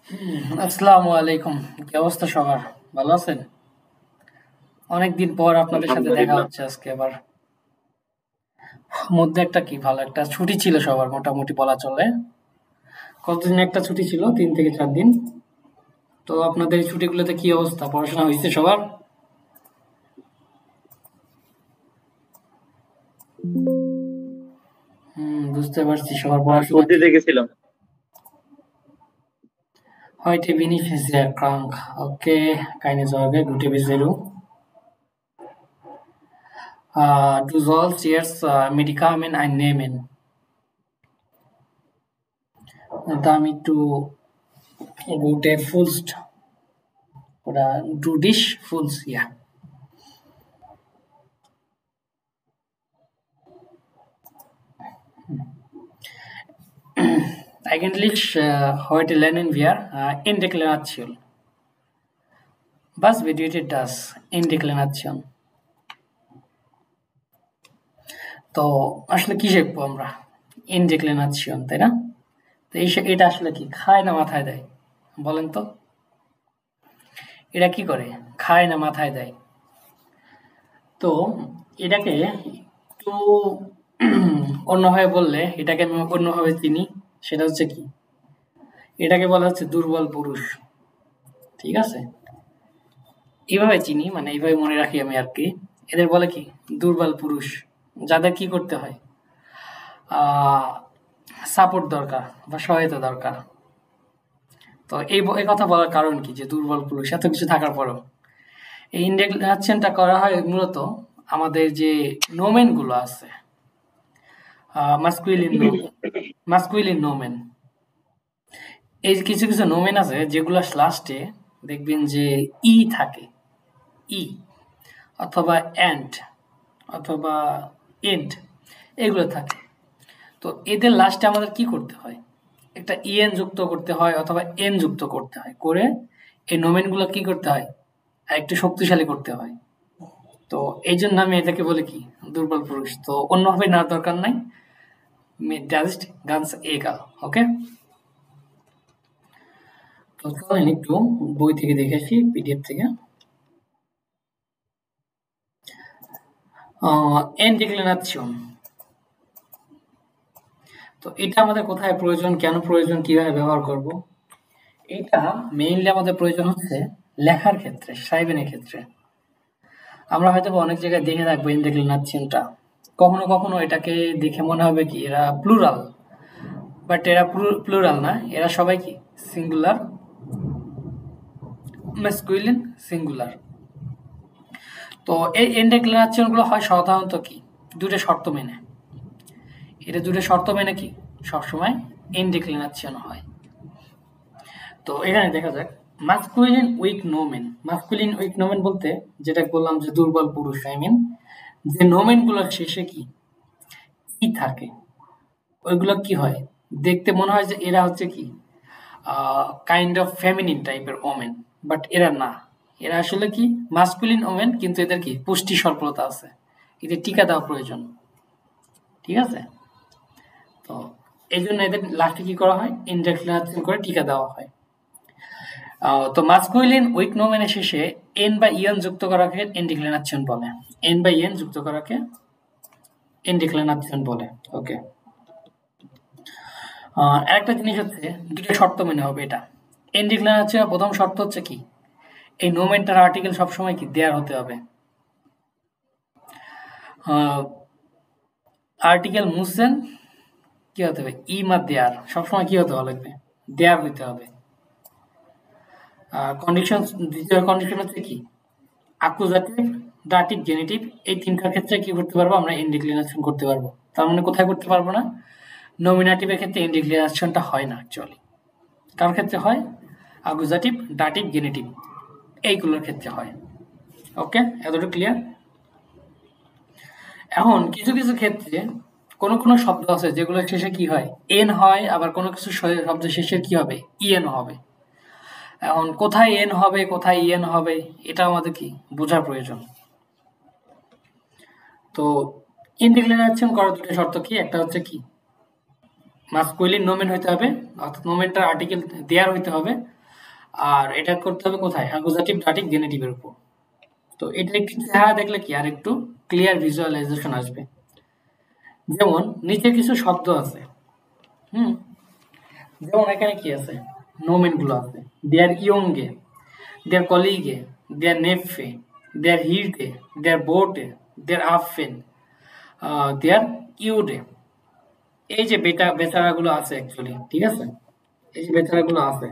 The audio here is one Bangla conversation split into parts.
আসসালামু আলাইকুম। কি অবস্থা সবার? ভালো আছেন? অনেকদিন পর আপনাদের সাথে দেখা আলহামদুলিল্লাহ। হচ্ছে আজকে আবার। মধ্যে একটা কি ভালো একটা ছুটি ছিল সবার মোটামুটি বলা চলে। কতদিন একটা ছুটি ছিল? ৩ থেকে ৪ দিন। তো আপনাদের এই ছুটিগুলোতে কি অবস্থা? পড়াশোনা হইছে সবার? বুঝতে পারছি সবার পড়াশোনা কি। সর্দিতে গেছিলাম। Heute bin ich sehr krank. Okay, keine Sorge, gute Besserung. Du sollst jetzt Medikament einnehmen, damit du gute fühlst oder du dich fühlst, ja. Eigentlich heute lernen wir Indeklaration. Was bedeutet das? Indeklaration. তো আসলে কি শিখবো আমরা? ইনডিক্লিনেশন, তাই না? তো এটা আসলে কি খায় না মাথায় দেয়? বলেন তো, এটা কি করে? খায় না মাথায় দেয়? তো এটাকে একটু অন্যভাবে বললে, এটাকে আমি অন্যভাবে চিনি। সেটা হচ্ছে কি, এটাকে বলা হচ্ছে দুর্বল পুরুষ। ঠিক আছে, এইভাবে চিনি, মানে এইভাবে মনে রাখি আমি আর কি। এদের বলে কি দুর্বল পুরুষ, যাদের কি করতে হয়, সাপোর্ট দরকার বা সহায়তা দরকার। তো এই কথা বলার কারণ কি, যে দুর্বল পুরুষ এত কিছু থাকার পরেও এই ইন্ডেক্সেশনটা করা হয় মূলত আমাদের যে নোমেন গুলো আছে, মাস্কুলিন মাস্কুলিন নোমেন। এই যে কিছু কিছু নোমেন আছে যেগুলো লাস্টে দেখবেন যে ই থাকে, ই অথবা অ্যান্ড অথবা এন্ড, এগুলো থাকে। তো এদের লাস্টে আমাদের কি করতে হয়, একটা ইএন যুক্ত করতে হয় অথবা এন যুক্ত করতে হয়, করে এই নোমেনগুলো কি করতে হয়, একটু শক্তিশালী করতে হয়। তো এই জন্য আমি এটাকে বলি কি দুর্বল পুরুষ। তো অন্যভাবে নেওয়ার দরকার নাই, জাস্ট গানস এগাল। ওকে, তো চলেন একটু বই থেকে দেখেছি, পিডিএফ থেকে। এন ডিক্লিনেশন, তো এটা আমাদের কোথায় প্রয়োজন, কেন প্রয়োজন, কিভাবে ব্যবহার করব? এটা মেইনলি আমাদের প্রয়োজন হচ্ছে লেখার ক্ষেত্রে, সাইবেনের ক্ষেত্রে। আমরা হয়তো অনেক জায়গায় দেখে থাকবো ইনডিক্লিনেশনটা, কখনো কখনো এটাকে দেখে মনে হবে কি এরা প্লুরাল, বাট এরা প্লুরাল না, এরা সবাই কি সিঙ্গুলার, ম্যাসকুলিন সিঙ্গুলার। তো এই ইনডিক্লিনেশন গুলো হয় সাধারণত কি দুটো শর্ত মেনে, এটা দুটো শর্ত মেনে কি সবসময় ইনডিক্লিনেশন হয়। তো এখানে দেখা যাক মাস্কুলিন উইক নোমেন। মাস্কুলিন উইক নোমেন বলতে যেটা বললাম যে দুর্বল পুরুষ, আই মিন যে নোমেন গুলোর শেষে কি থাকে, ওইগুলো কি হয়, দেখতে মনে হয় যে এরা হচ্ছে কি কাইন্ড অফ ফেমিনিন টাইপের ওমেন, বাট এরা না, এরা আসলে কি মাস্কুলিন ওমেন, কিন্তু এদের কি পুষ্টি স্বল্পতা আছে, এদের টিকা দেওয়া প্রয়োজন। ঠিক আছে, তো এই জন্য এদের লাস্টে কি করা হয়, ইনজেকশন করে টিকা দেওয়া হয়। তো মাস্কুলিন উইক নোমেনের শেষে এন বা ইয়ন যুক্ত করাকে ইনডিক্লিনেশন বলে, এন বা ইয়ন যুক্ত করাকে ইনডিক্লিনেশন বলে। ওকে, আরেকটা জিনিস হচ্ছে দুটো শর্ত মেনে হবে এটা। ইনডিক্লিনেশনের প্রথম শর্ত হচ্ছে কি, এই নোমেনটার আর্টিকেল সবসময় কি দেয়ার হতে হবে। আর্টিকেল মুসেন কি হতে হবে, ই মা দেয়ার, সবসময় কি হতে লাগবে, দেয়ার হইতে হবে। কন্ডিশন, দ্বিতীয় কন্ডিশন হচ্ছে কি অ্যাকুজাটিভ, ডাটিভ, জেনেটিভ, এই তিনটার ক্ষেত্রে কি করতে পারবো আমরা, ইনডিক্লিনেশন করতে পারবো। তার মানে কোথায় করতে পারবো না, নমিনেটিভের ক্ষেত্রে ইনডিক্লিনেশনটা হয় না অ্যাকচুয়ালি। কার ক্ষেত্রে হয়, অ্যাকুজাটিভ, ডাটিভ, জেনেটিভ, এইগুলোর ক্ষেত্রে হয়। ওকে, এতটুকু ক্লিয়ার? এখন কিছু কিছু ক্ষেত্রে কোনো কোনো শব্দ আছে যেগুলো শেষে কি হয়, এন হয়, আবার কোনো কিছু শব্দ শেষে কি হবে, ইএন হবে। এখন কোথায় এন হবে কোথায় ইএন হবে এটা আমাদের কি বোঝার প্রয়োজন। তো ইনডিক্লিনেশন করার দুটো শর্ত কি, একটা হচ্ছে কি মাস্কুলিন নোমেন হইতে হবে, অর্থাৎ নোমেনটার আর্টিকেল দেয়ার হইতে হবে, আর এটা করতে হবে কোথায়, অ্যাকুজাটিভ ডাটিভ গেনেটিভের উপর। তো এটা একটু চেহারা দেখলে কি আর একটু ক্লিয়ার ভিজুয়ালাইজেশন আসবে। যেমন নিচে কিছু শব্দ আছে, হুম, যেমন এখানে কি আছে, নোমেন গুলো আছে, দেয়ার ইয়ংগে, দেয়ার কলিগে, দেয়ার নেফে, দেয়ার হিরডে, দেয়ার বোটে, দেয়ার আফেন, দেয়ার ইউডে। এই যে বেচারাগুলো আছে অ্যাকচুয়ালি, ঠিক আছে, এই যে বেচারাগুলো আছে,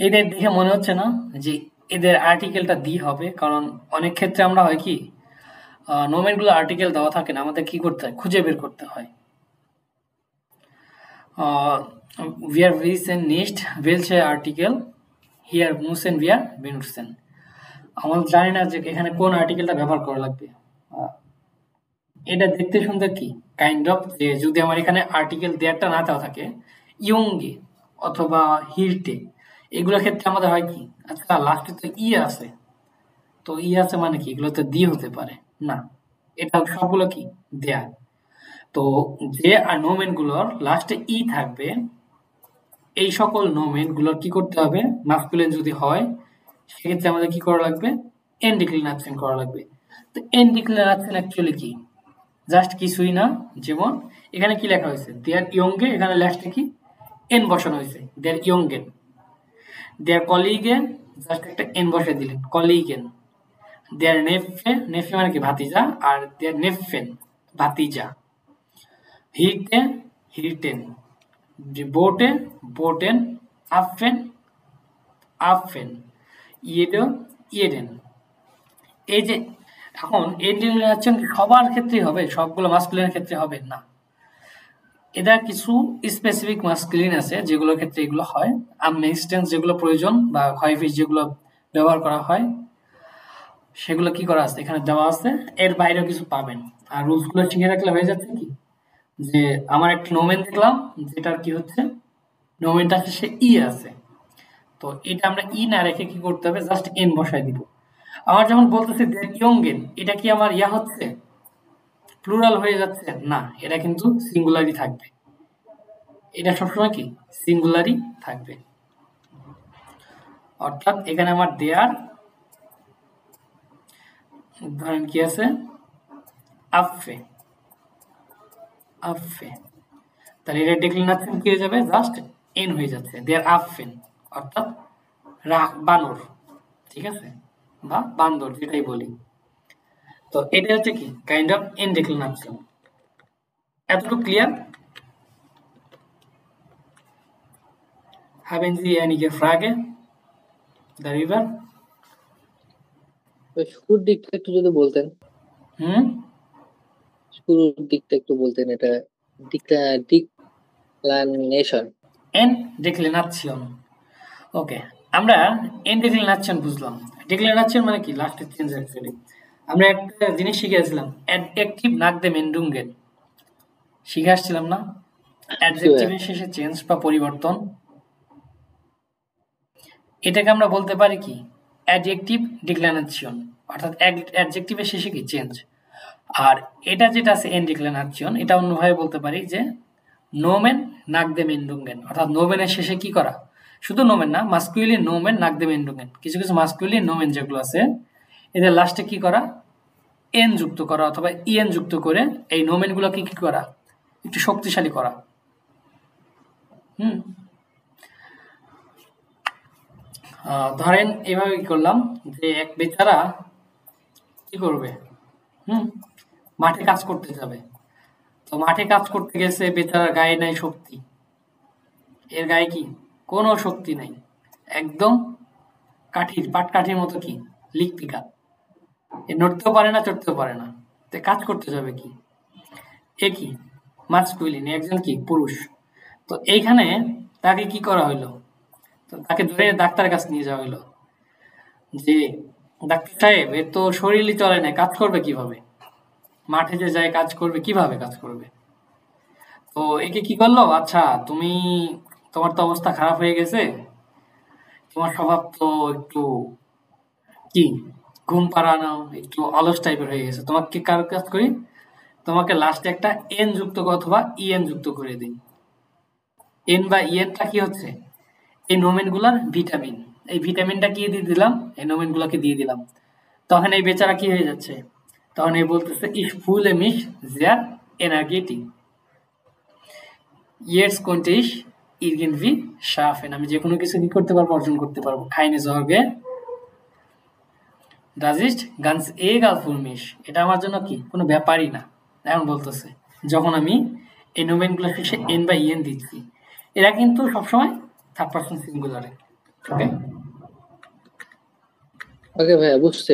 এদের দেখে মনে হচ্ছে না যে এদের আর্টিকেলটা দি হবে? কারণ অনেক ক্ষেত্রে আমরা হয় কি, নোমেন গুলো আর্টিকেল দেওয়া থাকে না, আমাদের কি করতে হয়, খুঁজে বের করতে হয়। Wir wissen nicht welche Artikel hier müssen wir benutzen. আমরা জানি না যে এখানে কোন আর্টিকেলটা ব্যবহার করা লাগবে। এটা দেখতে সুন্দর কি কাইন্ড অফ, যে যদি আমার এখানে আর্টিকেল দেয়ারটা না দেওয়া থাকে, ইয়ংগে অথবা হিরটে, এগুলোর ক্ষেত্রে আমাদের হয় কি, আচ্ছা লাস্টে তো ই আছে, তো ই আছে মানে কি, এগুলো তো দি হতে পারে না, এটা সবগুলো কি দেয়া। তো যে নোমেন গুলোর লাস্টে ই থাকবে, এই সকল নোমেন গুলোর কি করতে হবে, মাস্কুলিন যদি হয় সেক্ষেত্রে আমাদের কি করা লাগবে, এন ডিক্লিনারেশন করা লাগবে। তো এন ডিক্লিনারেশন অ্যাকচুয়ালি কি, জাস্ট কিছুই না, যেমন এখানে কি লেখা হয়েছে, দেয়ার ইয়ংগে, এখানে লাস্টে কি এন বসানো হয়েছে, দেয়ার ইয়ংগেন। দেয়ার কলিগেন, জাস্ট একটা এন বসে দিলেন, কলিগেন। দেয়ার নেফে, নেফে মানে কি ভাতিজা, আর দেয়ার নেফেন ভাতিজা। হিরটে, হিরটেন। বোটে, বোটেন। আফেন, আফেন। ইয়েডো, ইয়েডেন। এই যে এখন এন ডিক্লিনারেশন সবার ক্ষেত্রেই হবে, সবগুলো মাস্কুলিনের ক্ষেত্রে হবে না, এদের কিছু স্পেসিফিক মাস্কুলিন আছে যেগুলোর ক্ষেত্রে এগুলো হয়। আমনেস্টেন্স যেগুলো প্রয়োজন বা ক্ষয়ফিস যেগুলো ব্যবহার করা হয়, সেগুলো কি করা আছে এখানে দেওয়া আছে, এর বাইরেও কিছু পাবেন। আর রুলস গুলো শিখে রাখলে হয়ে যাচ্ছে কি, যে আমার একটা নোমেন দেখলাম, যেটার কি হচ্ছে, নোমেনটা শেষে ই আছে, তো এটা আমরা ই না রেখে কি করতে হবে, জাস্ট এন বসাই দিব। আমার যখন বলতেছে দেয়ার ইয়ংগেন, এটা কি আমার ইয়া হচ্ছে, প্লুরাল হয়ে যাচ্ছে না, এটা কিন্তু সিঙ্গুলারই থাকবে, এটা সবসময় কি সিঙ্গুলারই থাকবে। অর্থাৎ এখানে আমার দেয়ার, ধরেন কি আছে, আফে, আফে, তাহলে এটা ডিক্লিনারেশন কি হয়ে যাবে, জাস্ট এন হয়ে যাচ্ছে, দেয়ার আফেন, অর্থাৎ বানর, ঠিক আছে, বা বান্দর যেটাই বলি। তো এটা হচ্ছে কি কাইন্ড অফ এন ডিক্লিনারেশন। এতটুকু clear? Haben Sie einige Frage darüber? শুরুর দিকটা একটু যদি বলতেন। শুরুর দিকটা একটু বলতেন, এটা ডিক্লানেশন, এন ডিক্লিনারেশন। ওকে, আমরা এন ডিক্লিনারেশন বুঝলাম। ডিক্লিনারেশন মানে কি, লাস্টের চেঞ্জ। অ্যাকচুয়ালি আমরা একটা জিনিস শিখেছিলাম, অ্যাডজেক্টিভ নাকদে মেন্ডুঙ্গেন, শিখে আসছিলাম না, অ্যাডজেক্টিভের শেষে চেঞ্জ বা পরিবর্তন, এটাকে আমরা বলতে পারি কি অ্যাডজেক্টিভ ডিক্লিনারেশন, অর্থাৎ অ্যাডজেক্টিভের শেষে কি চেঞ্জ। আর এটা যেটা আছে এন ডিক্লিনারেশন, এটা অন্যভাবে বলতে পারি যে নোমেন নাকদে মেন্ডুঙ্গেন, অর্থাৎ নোমেনের শেষে কি করা, শুধু নোমেন না, মাস্কুলিন নোমেন নাকদে মেন্ডুঙ্গেন, কিছু কিছু মাস্কুলিন নোমেন যেগুলো আছে এদের লাস্টে কি করা, এন যুক্ত করা অথবা ইএন যুক্ত করে এই নোমেনগুলোকে কি করা, একটু শক্তিশালী করা। ধরেন এভাবে কি করলাম, যে এক বেচারা কি করবে, মাঠে কাজ করতে যাবে, তো মাঠে কাজ করতে গেছে, বেচারার গায়ে নাই শক্তি, এর গায়ে কি কোনো শক্তি নাই, একদম কাঠির পাটকাঠির মতো কি লিকপিকা, এ নড়তেও পারে না চড়তেও পারে না, তো কাজ করতে যাবে কি, এ কি মাস্কুলিন, একজন কি পুরুষ। তো এইখানে তাকে কি করা হইলো, তো তাকে ধরে ডাক্তারের কাছে নিয়ে যাওয়া হইলো, যে ডাক্তার সাহেব এর তো শরীরই চলে না, কাজ করবে কিভাবে, মাঠে যে যায় কাজ করবে কিভাবে, কাজ করবে। তো একে কি করলো, আচ্ছা তুমি, তোমার তো অবস্থা খারাপ হয়ে গেছে, তোমার স্বভাব তো একটু কি ঘুম পাড়ানো, একটু অলস টাইপের হয়ে গেছে, তোমাকে কার কাজ করি, তোমাকে লাস্টে একটা এন যুক্ত অথবা ইএন যুক্ত করে দিই। এন বা ইএনটা কি হচ্ছে, এই নোমেনগুলার ভিটামিন, এই ভিটামিনটা কি দিয়ে দিলাম, এই নোমেনগুলাকে দিয়ে দিলাম। তখন এই বেচারা কি হয়ে যাচ্ছে, তখন এই বলতেছে ich fühle mich sehr energetic, jetzt konnte ich irgendwie schaffen, আমি যে কোনো কিছু কি করতে পারবো, অর্জন করতে পারবো। keine Sorge, das ist ganz egal für mich, এটা আমার জন্য কি কোনো ব্যাপারই না। এখন বলতেছে যখন আমি এই নোমেনগুলো শেষে এন বা ইএন দিচ্ছি, এরা কিন্তু সবসময় থার্ড পারসন সিঙ্গুলারে। ওকে ওকে ভাইয়া, বুঝছে।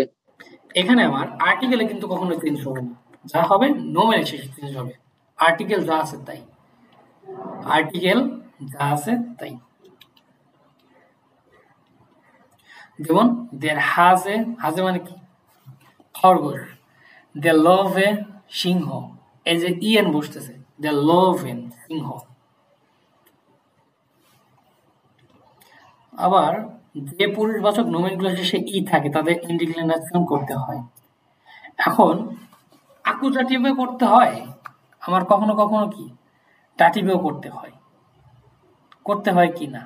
এখানে আমার আর্টিকেলে কিন্তু কখনো চেঞ্জ হবে না, যা হবে নোমেনের শেষে চেঞ্জ হবে। আর্টিকেল যা আছে তাই, আর্টিকেল যা আছে তাই। যেমন দের হাজে, হাজে মানে কি খরগোশ, দের লভে সিংহ, এই যে ইএন বসতেছে, দের লভেন সিংহ। আবার যে পুরুষবাচক নোমেনগুলো শেষে ই থাকে তাদের ইনডিক্লিনেশন করতে হয়। এখন আকুজাটিভে করতে হয়, আমার কখনো কখনো কি ডাটিভেও করতে হয়। করতে হয় কি না,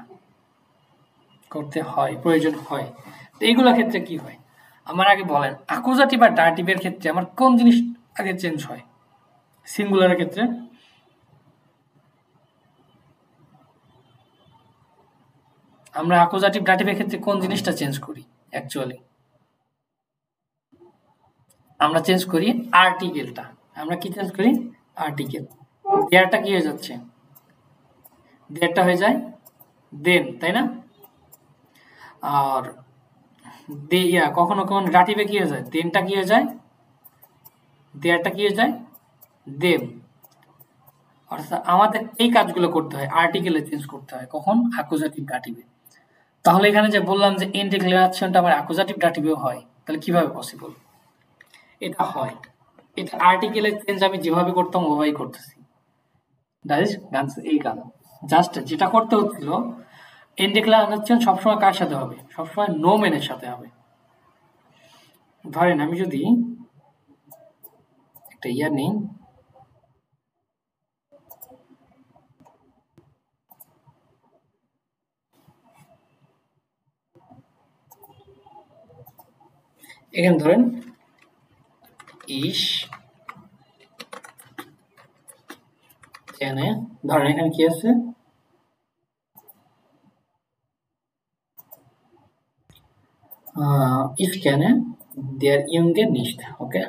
করতে হয়, প্রয়োজন হয়। তো এইগুলোর ক্ষেত্রে কি হয়, আমার আগে বলেন আকুজাটিভ আর ডাটিভের ক্ষেত্রে আমার কোন জিনিস আগে চেঞ্জ হয় সিঙ্গুলারের ক্ষেত্রে? আমরা আকুজাটিভ ডাটিভের ক্ষেত্রে কোন জিনিসটা চেঞ্জ করি অ্যাকচুয়ালি? আমরা চেঞ্জ করি আর্টিকেলটা। আমরা কি চেঞ্জ করি? আর্টিকেল। দেয়ারটা কি হয়ে যাচ্ছে, দেয়ারটা হয়ে যায় দেন, তাই না? আর কখনো কখনো ডাটিভে কি হয়ে যায়, দেনটা কি হয়ে যায়, দেয়ারটা কি হয়ে যায় দেম। অর্থাৎ আমাদের এই কাজগুলো করতে হয়, আর্টিকেলে চেঞ্জ করতে হয় কখন, অ্যাকুজাটিভ ডাটিভে। তাহলে এখানে যে বললাম যে ইনডিক্লিনেশনটা আমার অ্যাকুজাটিভ ডাটিভেও হয়, তাহলে কিভাবে পসিবল? এটা হয়, এটা আর্টিকেলের চেঞ্জ আমি যেভাবে করতাম ওভাবেই করতেছি। দ্যাট ইজ এই গান। জাস্ট যেটা করতে হচ্ছিল, ইনডিক্লিনেশন সবসময় কার সাথে হবে, সবসময় নোমেনের সাথে হবে। ধরেন আমি যদি একটা ইয়ার নেই, এখানে ধরেন ইস কেনে, ধরেন এখানে কি আছে, ich kenne der Junge nicht, okay?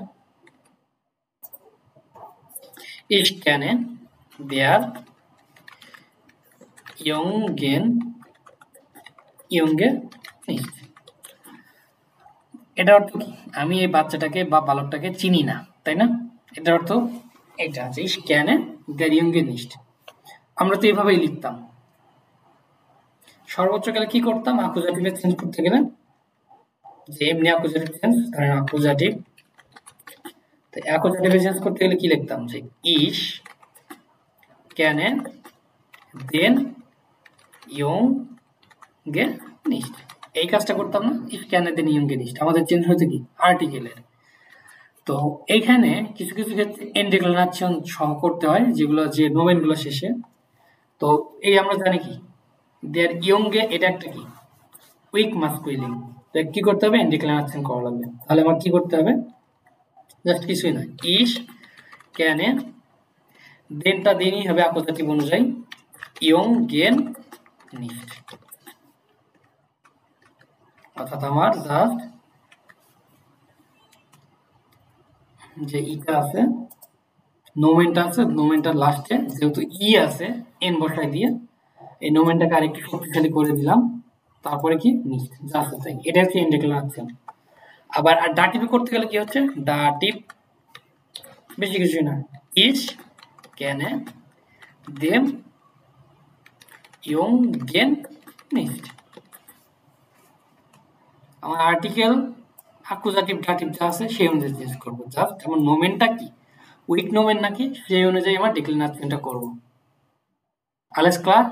Ich kenne der Junge nicht. এটা অর্থ কি, আমি এই বাচ্চাটাকে বা বালকটাকে চিনি না, তাই না? এটার অর্থ এটা আছে ich kenne der Junge nicht। আমরা তো এভাবেই লিখতাম। সর্বোচ্চ গেলে কি করতাম, অ্যাকুজাটিভে চেঞ্জ করতে গেলে যে এমনি অ্যাকুজাটিভ চেঞ্জ, ধরেন অ্যাকুজাটিভ, তো অ্যাকুজাটিভে চেঞ্জ করতে গেলে কি লিখতাম, যে ich kenne den Junge nicht। এই কাজটা করতাম না, ich kenne den Junge nicht, আমাদের চেঞ্জ হয়েছে কি আর্টিকেলের। তো এইখানে কিছু কিছু ক্ষেত্রে ইনডিক্লিনেশন সহ করতে হয়, যেগুলো যে নোমেনগুলো শেষে। তো এই আমরা জানি কি দেয়ার ইয়ংগে, এটা একটা কি উইক মাস্কুলিন, তো কি করতে হবে, ইনডিক্লিনেশন করা লাগবে। তাহলে আমার কি করতে হবে, জাস্ট কিছুই না, ইস ক্যানে, দেনটা দেনই হবে অ্যাকুজাটিভ অনুযায়ী, ইয়ং গেন নিস্ট। অর্থাৎ আমার জাস্ট যে ইটা আছে, নোমেনটা আছে, নোমেনটার লাস্টে যেহেতু ই আছে এন বসাই দিয়ে এই নোমেনটাকে আরেকটু শক্তিশালী করে দিলাম, তারপরে কি নিস্ট, জাস্ট তাই। এটা হচ্ছে ইনডিক্লিনেশন। আবার আর ডাটিভ করতে গেলে কি হচ্ছে, ডাটিভ বেশি কিছুই না, ইস ক্যানে দেম ইয়ং গেন নিস্ট। আমার আর্টিকেল অ্যাকুজাটিভ ডাটিভ যা আছে সেই অনুযায়ী চেঞ্জ করবো, জাস্ট আমার নোমেনটা কি উইক নোমেন নাকি সেই অনুযায়ী আমার ডিক্লিনেশনটা করব। আলেস ক্লার?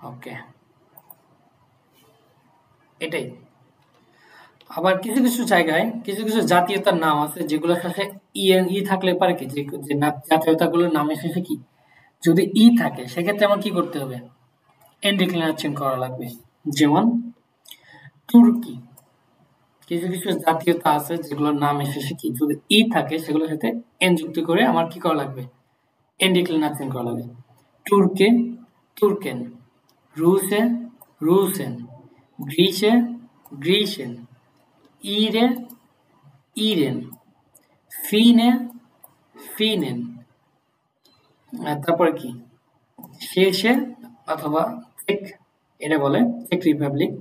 ওকে, এটাই। আবার কিছু কিছু জায়গায় কিছু কিছু জাতীয়তার নাম আছে যেগুলোর সাথে ই থাকলে পারে কি যে যে জাতীয়তাগুলোর নামের শেষে কি যদি ই থাকে সেক্ষেত্রে আমার কি করতে হবে এন ডিক্লিনারেশন করা লাগবে। যেমন তুর্কি, কিছু কিছু জাতীয়তা আছে যেগুলোর নামের শেষে কি যদি ই থাকে সেগুলোর সাথে এন যুক্ত করে আমার কি করা লাগবে এন ডিক্লিনারেশন করা লাগবে। তুর্কে তুর্কেন, রুসে রুসেন, গ্রিসে গ্রিসেন, ইরে ইরেন, ফিনে ফিনেন। তারপরে কি শেষে অথবা চেক, এটা বলে চেক রিপাবলিক,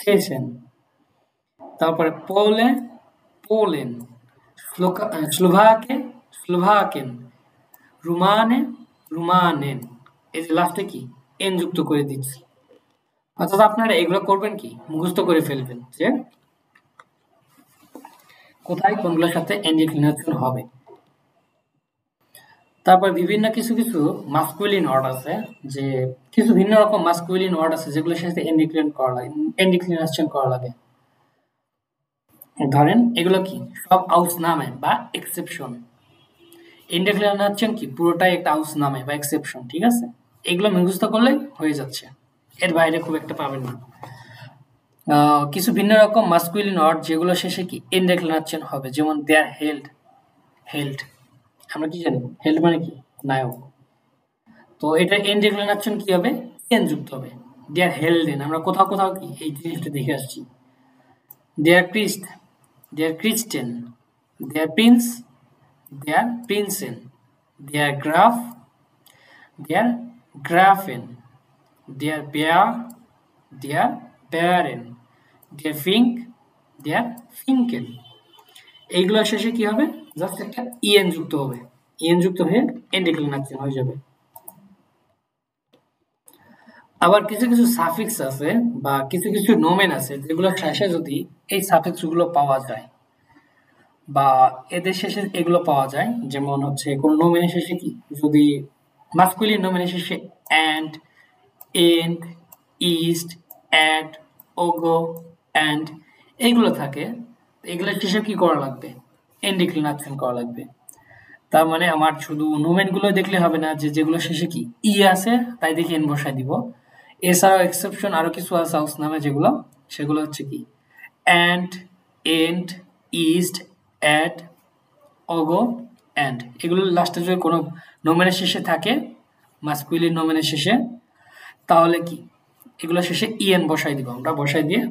শেষেন। তারপরে পোলে পোলেন, স্লোভাকে স্লোভাকেন, রুমানে রুমানেন। এই যে লাস্টে কি এন যুক্ত করে দিচ্ছি। অর্থাৎ আপনারা এগুলো করবেন কি মুখস্থ করে ফেলবেন যে কোথায় কোনগুলোর সাথে এন ডিক্লিনারেশন হবে। তারপর বিভিন্ন কিছু কিছু মাস্কুলিন ওয়ার্ড আছে, যে কিছু ভিন্ন রকম মাস্কুলিন ওয়ার্ড আছে যেগুলোর সাথে এন ডিক্লিনারেশন করা লাগে। ধরেন এগুলো কি সব আউস নামে বা এক্সেপশন। এন ডিক্লিনারেশন কি পুরোটাই একটা আউস নামে বা এক্সেপশন, ঠিক আছে? এগুলো মুখস্থ করলে হয়ে যাচ্ছে, এর বাইরে খুব একটা পাবেন না। কিছু ভিন্ন রকম মাস্কুলিন ওয়ার্ড যেগুলো শেষে কি এন ডিক্লিনারেশন হবে, যেমন দেয়ার হেল্ড। হেল্ড আমরা কি জানি হেল্ড মানে কি নায়ক, তো এটা এন ডিক্লিনারেশন কি হবে এন যুক্ত হবে। দেয়ার হেল্ডেন আমরা কোথাও কোথাও কি এই জিনিসটা দেখে আসছি। দেয়ার ক্রিস্ট, দেয়ার ক্রিস্টেন, দেয়ার প্রিন্স, দেয়ার প্রিন্সেন, দেয়ার গ্রাফ, দেয়ার গ্রাফেন, দেয়ার বেয়ার, দেয়ার বেয়ারেন, দেয়ার ফিঙ্ক, দেয়ার ফিঙ্কেন। এইগুলোর শেষে কি হবে জাস্ট একটা ইএন যুক্ত হবে, ইএন যুক্ত হয়ে এন ডিক্লিনারেশন হয়ে যাবে। আবার কিছু কিছু সাফিক্স আছে বা কিছু কিছু নোমেন আছে যেগুলো শেষে যদি এই সাফিক্স গুলো পাওয়া যায় বা এদের শেষে এগুলো পাওয়া যায়, যেমন হচ্ছে কোন নোমেনের শেষে কি যদি মাস্কুলিন নোমেনের শেষে অ্যান্ড, এন্ড, ইস্ট, অ্যাট, ওগো, অ্যান্ড এইগুলো থাকে, এগুলোর শেষে কি করা লাগবে এন ডিক্লিনারেশন করা লাগবে। তার মানে আমার শুধু নোমেন গুলো দেখলে হবে না যে যেগুলো শেষে কি ই আছে তাই দেখে এন বসাই দিব। এছাড়াও এক্সেপশন আরো কিছু আছে হাউস নামে যেগুলো, সেগুলো হচ্ছে কি অ্যান্ড, এন্ড, ইস্ট, অ্যাট, ওগো, অ্যান্ড। এগুলো লাস্টে যদি কোনো নোমেনের শেষে থাকে মাস্কুলিন নোমেনের শেষে, তাহলে কি এগুলো শেষে ইএন বসাই দিব, আমরা বসাই দিয়ে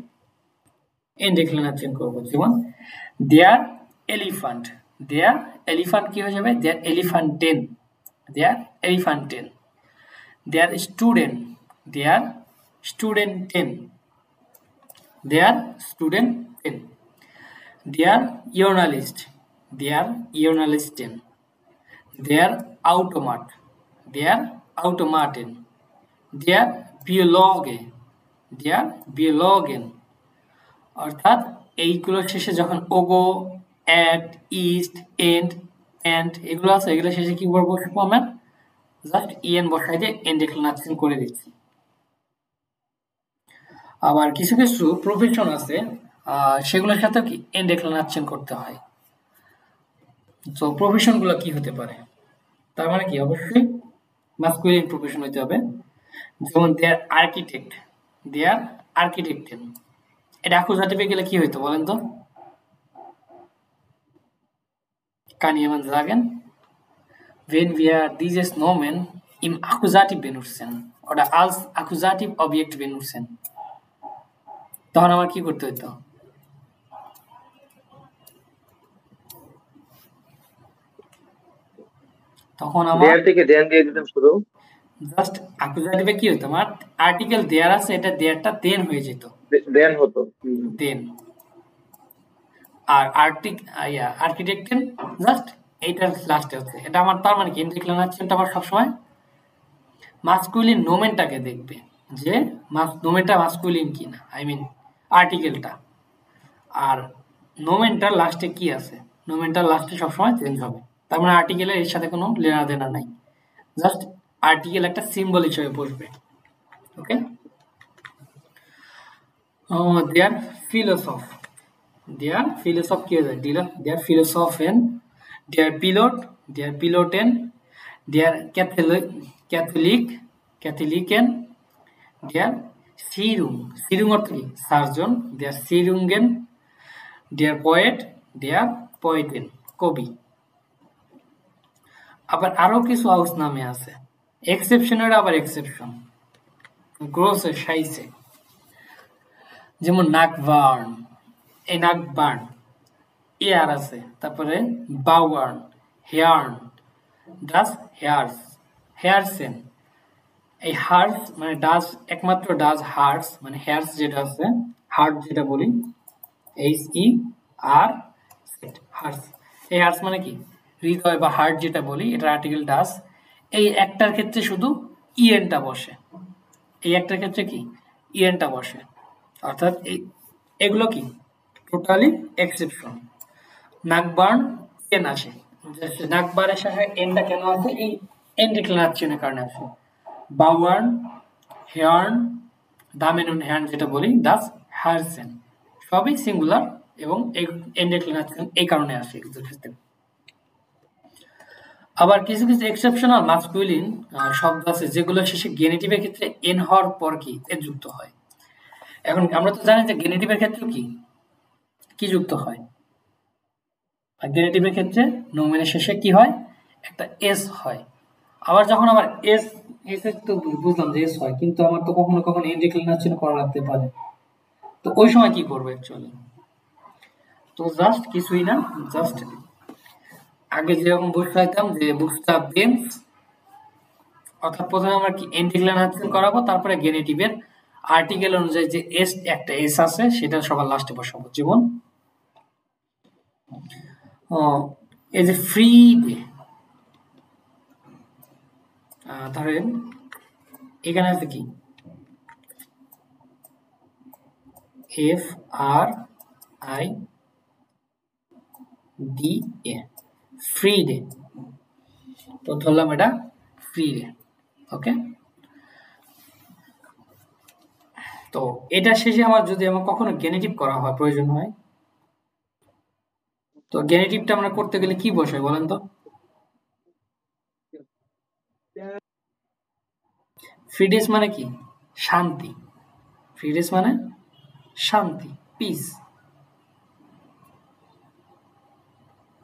এন ডিক্লিনারেশন করব। যেমন দেয়ার এলিফ্যান্ট, দেয়ার এলিফ্যান্ট কি হয়ে যাবে দেয়ার এলিফ্যান্টেন, দেয়ার এলিফ্যান্টেন। দেয়ার স্টুডেন্ট, দেয়ার স্টুডেন্টেন, দেয়ার স্টুডেন্টেন। দেয়ার journalist, দেয়ার journalisten, দেয়ার automat, দেয়ার automaten, দেয়ার biologe, দেয়ার biologen। অর্থাৎ এইগুলোর শেষে যখন ওগো, অ্যাট, ইস্ট, এন্ড, অ্যান্ড এগুলো আছে এগুলো শেষে কি করবো আমরা জাস্ট ইএন বসাই দিয়ে এন ডিক্লিনারেশন করে দিচ্ছি। আবার কিছু কিছু প্রফেশন আছে সেগুলোর সাথে কি এন ডিক্লিনারেশন করতে হয়। তো প্রফেশন গুলো কি হতে পারে, তার মানে কি অবশ্যই মাস্কুলিন প্রফেশন হতে হবে। যেমন দেয়ার আর্কিটেক্ট, দেয়ার আর্কিটেক্টেন। এটা অ্যাকুজাটিভে গেলে কি হইতো বলেন তো, kann jemand sagen wenn wir dieses Nomen im Akkusativ benutzen oder als Akkusativobjekt benutzen, তখন আমার কি করতে হতো তখন আমার দেয়ার থেকে দেন দিয়ে দিতাম শুরু, জাস্ট অ্যাকুজাটিভে কি হতো আমার আর্টিকেল দেয়ার আছে এটা দেয়ারটা দেন হয়ে যেত, দেন হতো দেন। আর আর্কিটেক্টেন জাস্ট এইটার লাস্টে হচ্ছে এটা আমার। তার মানে কি ডিক্লিনারেশনটা আমার সবসময় মাস্কুলিন নোমেনটাকে দেখবে যে নোমেনটা মাস্কুলিন কিনা, আই মিন আর্টিকেলটা। আর নোমেনটার লাস্টে কি আছে, নোমেনটার লাস্টে সবসময় চেঞ্জ হবে। তার মানে আর্টিকেলের এর সাথে কোনো লেনা দেনা নাই, জাস্ট আর্টিকেল একটা সিম্বল হিসেবে বসবে। ওকে, দেয়ার ফিলোসফ, দেয়ার ফিলোসফ কি হয়ে যায়, দেয়ার ফিলোসফেন, দেয়ার পিলোটেন, দেয়ার ক্যাথলিকেন, দেয়ার সিরুং অর্থ কি সার্জন, দেয়ার সিরুঙ্গেন, দেয়ার পোয়েটেন কবি। আবার আরো কিছু হাউস নামে আছে, এক্সেপশনের আবার এক্সেপশন, গ্রোসে সাইসে, যেমন নাকবার্ন, এই নাকবার্ন এয়ার আছে, তারপরে বাওয়ার্ন, হেয়ার্ন, ডাস হেয়ারসেন, এই হার্স মানে ডাস, একমাত্র ডাস হার্স মানে হেয়ার্স যেটা আছে, হার্ট যেটা বলি HER হার্স, এই হার্স মানে কি হৃদয় বা হার্ট যেটা বলি, এটা আর্টিকেল ডাস। এই একটার ক্ষেত্রে শুধু ইএনটা বসে, এই একটার ক্ষেত্রে কি ইএনটা বসে, অর্থাৎ এগুলো কি টোটালি এক্সেপশন। নাকবার্ন এন আসে, নাকবারের সাথে এনটা কেন আছে, এই এন ডিক্লারেশনের কারণে আসে। বাওয়ার্ন, হেয়ার্ন, দামেনুন হ্যান্ড যেটা বলি, ডাস হারসেন, সবই সিঙ্গুলার এবং এন ডিক্লারেশন এই কারণে আসে এগুলোর ক্ষেত্রে। আবার কিছু কিছু এক্সেপশনাল মাস্কুলিন শব্দ আছে যেগুলো শেষে গেনেটিভের ক্ষেত্রে এন হওয়ার পর কি এ যুক্ত হয়। এখন আমরা তো জানি যে গেনেটিভের ক্ষেত্রে কি যুক্ত হয়, আর গেনেটিভের ক্ষেত্রে নৌমেনের শেষে কি হয়, একটা এস হয়। আবার যখন আবার এস এর তো বুঝলাম যে এস হয়, কিন্তু আমার তো কখনো কখনো এন ডিক্লারেশন করা লাগতে পারে, তো ওই সময় কি করবো অ্যাকচুয়ালি, তো জাস্ট কিছুই না, জাস্ট আগে যেরকম বুঝতাম যে বুকস্টা বেন্স, অর্থাৎ প্রথমে আমরা কি এন ডিক্লারেশন করাবো, তারপরে গেনেটিভের আর্টিকেল অনুযায়ী যে এস একটা এস আছে সেটা সবার লাস্টে বসাবো। যেমন এই যে ফ্রি ডে, ধরেন এখানে আছে কি FRIDA, ফ্রি ডে, তো ধরলাম এটা ফ্রি ডে, ওকে। তো এটা শেষে আমার যদি আমার কখনো গেনেটিভ করা হয় প্রয়োজন হয়, তো গেনেটিভটা আমরা করতে গেলে কি বসাই বলেন তো, ফ্রিডেস মানে কি শান্তি, ফ্রিডেস মানে শান্তি, পিস,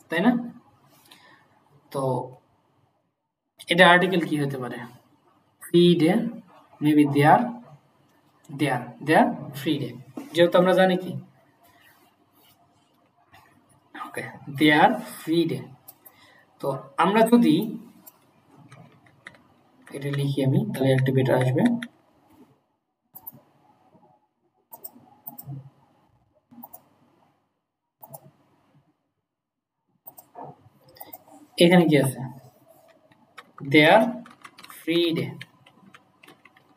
তাই না? তো এটা আর্টিকেল কি হতে পারে, free day, maybe their free day, যেহেতু আমরা জানি কি ওকে দেয়ার ফ্রি ডে। তো আমরা যদি এটা লিখি আমি, তাহলে একটু বেটার আসবে। এখানে কি আছে, দেয়ার ফ্রি ডে,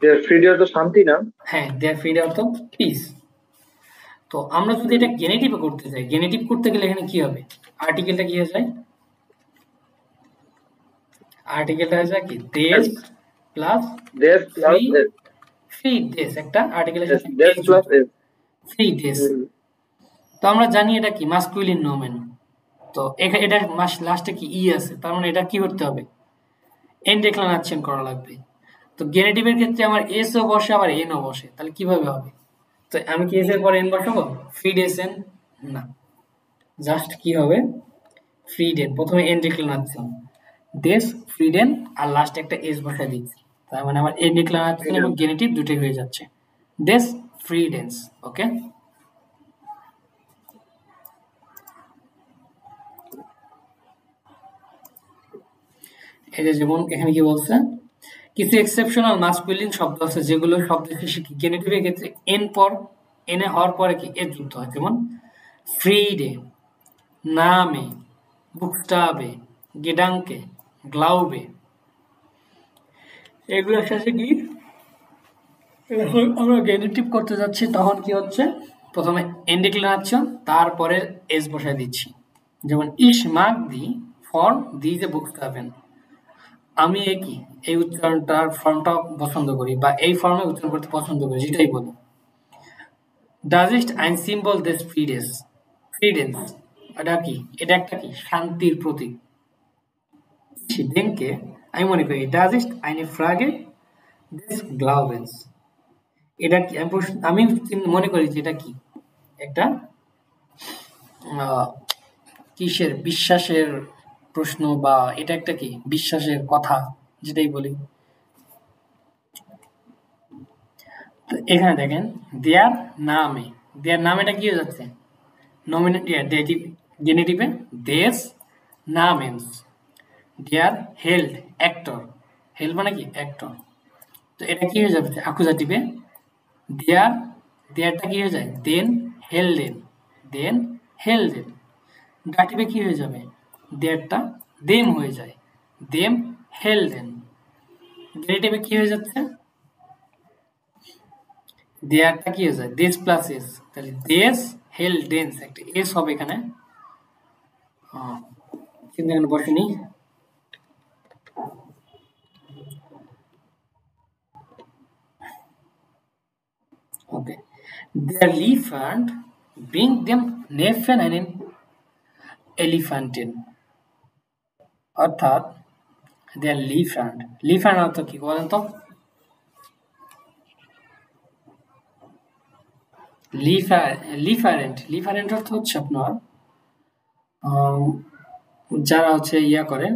দেয়ার ফ্রি ডে তো শান্তি না, হ্যাঁ দেয়ার ফ্রি ডে অর্থ পিস। তো আমরা যদি এটা গেনেটিভ করতে চাই, গেনেটিভ করতে গেলে এখানে কি হবে, আর্টিকেলটা কি হয়ে যায়, আর্টিকেলটা হয়ে যায় কি দেশ প্লাস ফ্রি ডেস, একটা আর্টিকেলের সাথে ফ্রি ডেস। তো আমরা জানি এটা কি মাস্কুলিন নোমেন, তো এটা লাস্টে কি ই আছে, তার মানে এটা কি করতে হবে, এন ডিক্লারেশন করা লাগবে। তো গেনেটিভের ক্ষেত্রে আমার এস ও বসে আবার এন ও বসে, তাহলে কিভাবে হবে, তো আমি কি এস এর পরে এন বসাবো, ফ্রি ডেস এন না, জাস্ট কি হবে ফ্রি ডেন, প্রথমে এন ডিক্লারেশন ডেস ফ্রি ডেন আর লাস্টে একটা এস বসাই দিচ্ছি, তার মানে আমার এন ডিক্লারেশন এবং গেনেটিভ দুটোই হয়ে যাচ্ছে ডেস ফ্রি ডেন্স, ওকে। এই যে যেমন এখানে কি বলছে, কিছু এক্সেপশনাল মাস্কুলিন শব্দ আছে যেগুলো শব্দের শেষে কি গেনেটিভের ক্ষেত্রে এন এ হওয়ার পরে কি এর যুক্ত হয়, যেমন ফ্রিডে, নামে, বুকস্টাবে, গেডাঙ্কে, গ্লাউবে, এগুলোর শেষে কি আমরা গেনেটিভ করতে যাচ্ছি, তখন কি হচ্ছে প্রথমে এন ডিক্লারেশন তারপরে এস বসায় দিচ্ছি। যেমন ইস মাক দি ফর দি যে বুকস্টাবেন, আমি এই উচ্চারণটার ফর্মটা পছন্দ করি বা এই ফর্মে উচ্চারণ করতে পছন্দ করি, যেটাই বলি। ডাজ ইট আইন সিম্বল দেস ফ্রিডেস, ফ্রিডেন্স, এটা কি? এটা একটা কি? শান্তির প্রতীক। denke, আমি মনে করি das ist eine Frage des Glaubens। এটা কি? আমি মনে করি যে এটা কি একটা কিসের বিশ্বাসের প্রশ্ন, বা এটা একটা কি বিশ্বাসের কথা, যেটাই বলি। তো এখানে দেখেন দেয়ার নামে, দেয়ার নামেটা কি হয়ে যাচ্ছে? নমিনেটিভ, জেনেটিভে দেস নামেন্স, দেয়ার হেল্ড অ্যাক্টর, হেল্ড মানে কি অ্যাক্টর। তো এটা কি হয়ে যাবে অ্যাকুজাটিভে? দেয়ার, দেয়ারটা কি হয়ে যায়? দেন হেল্ডেন, দেন হেল্ডেন। ডাটিভে কি হয়ে যাবে? দেয়ারটা দেম হয়ে যায়, দেম হেল্ডেন। জেনেটিভে কি হয়ে যাচ্ছে? দেয়ারটা কি হয়ে যায়? দেশ প্লাস এস, তাহলে দেশ হেল্ডেন্স, একটা এস হবে এখানে, কিন্তু এখানে বসেনি। ওকে, der Liefant bringt dem Neffen einen Elefanten, অর্থাৎ der Liefant, লিফান্ট অর্থ কি বলেন তো? লিফারেন্ট, লিফারেন্ট অর্থ হচ্ছে আপনার যারা হচ্ছে ইয়া করে,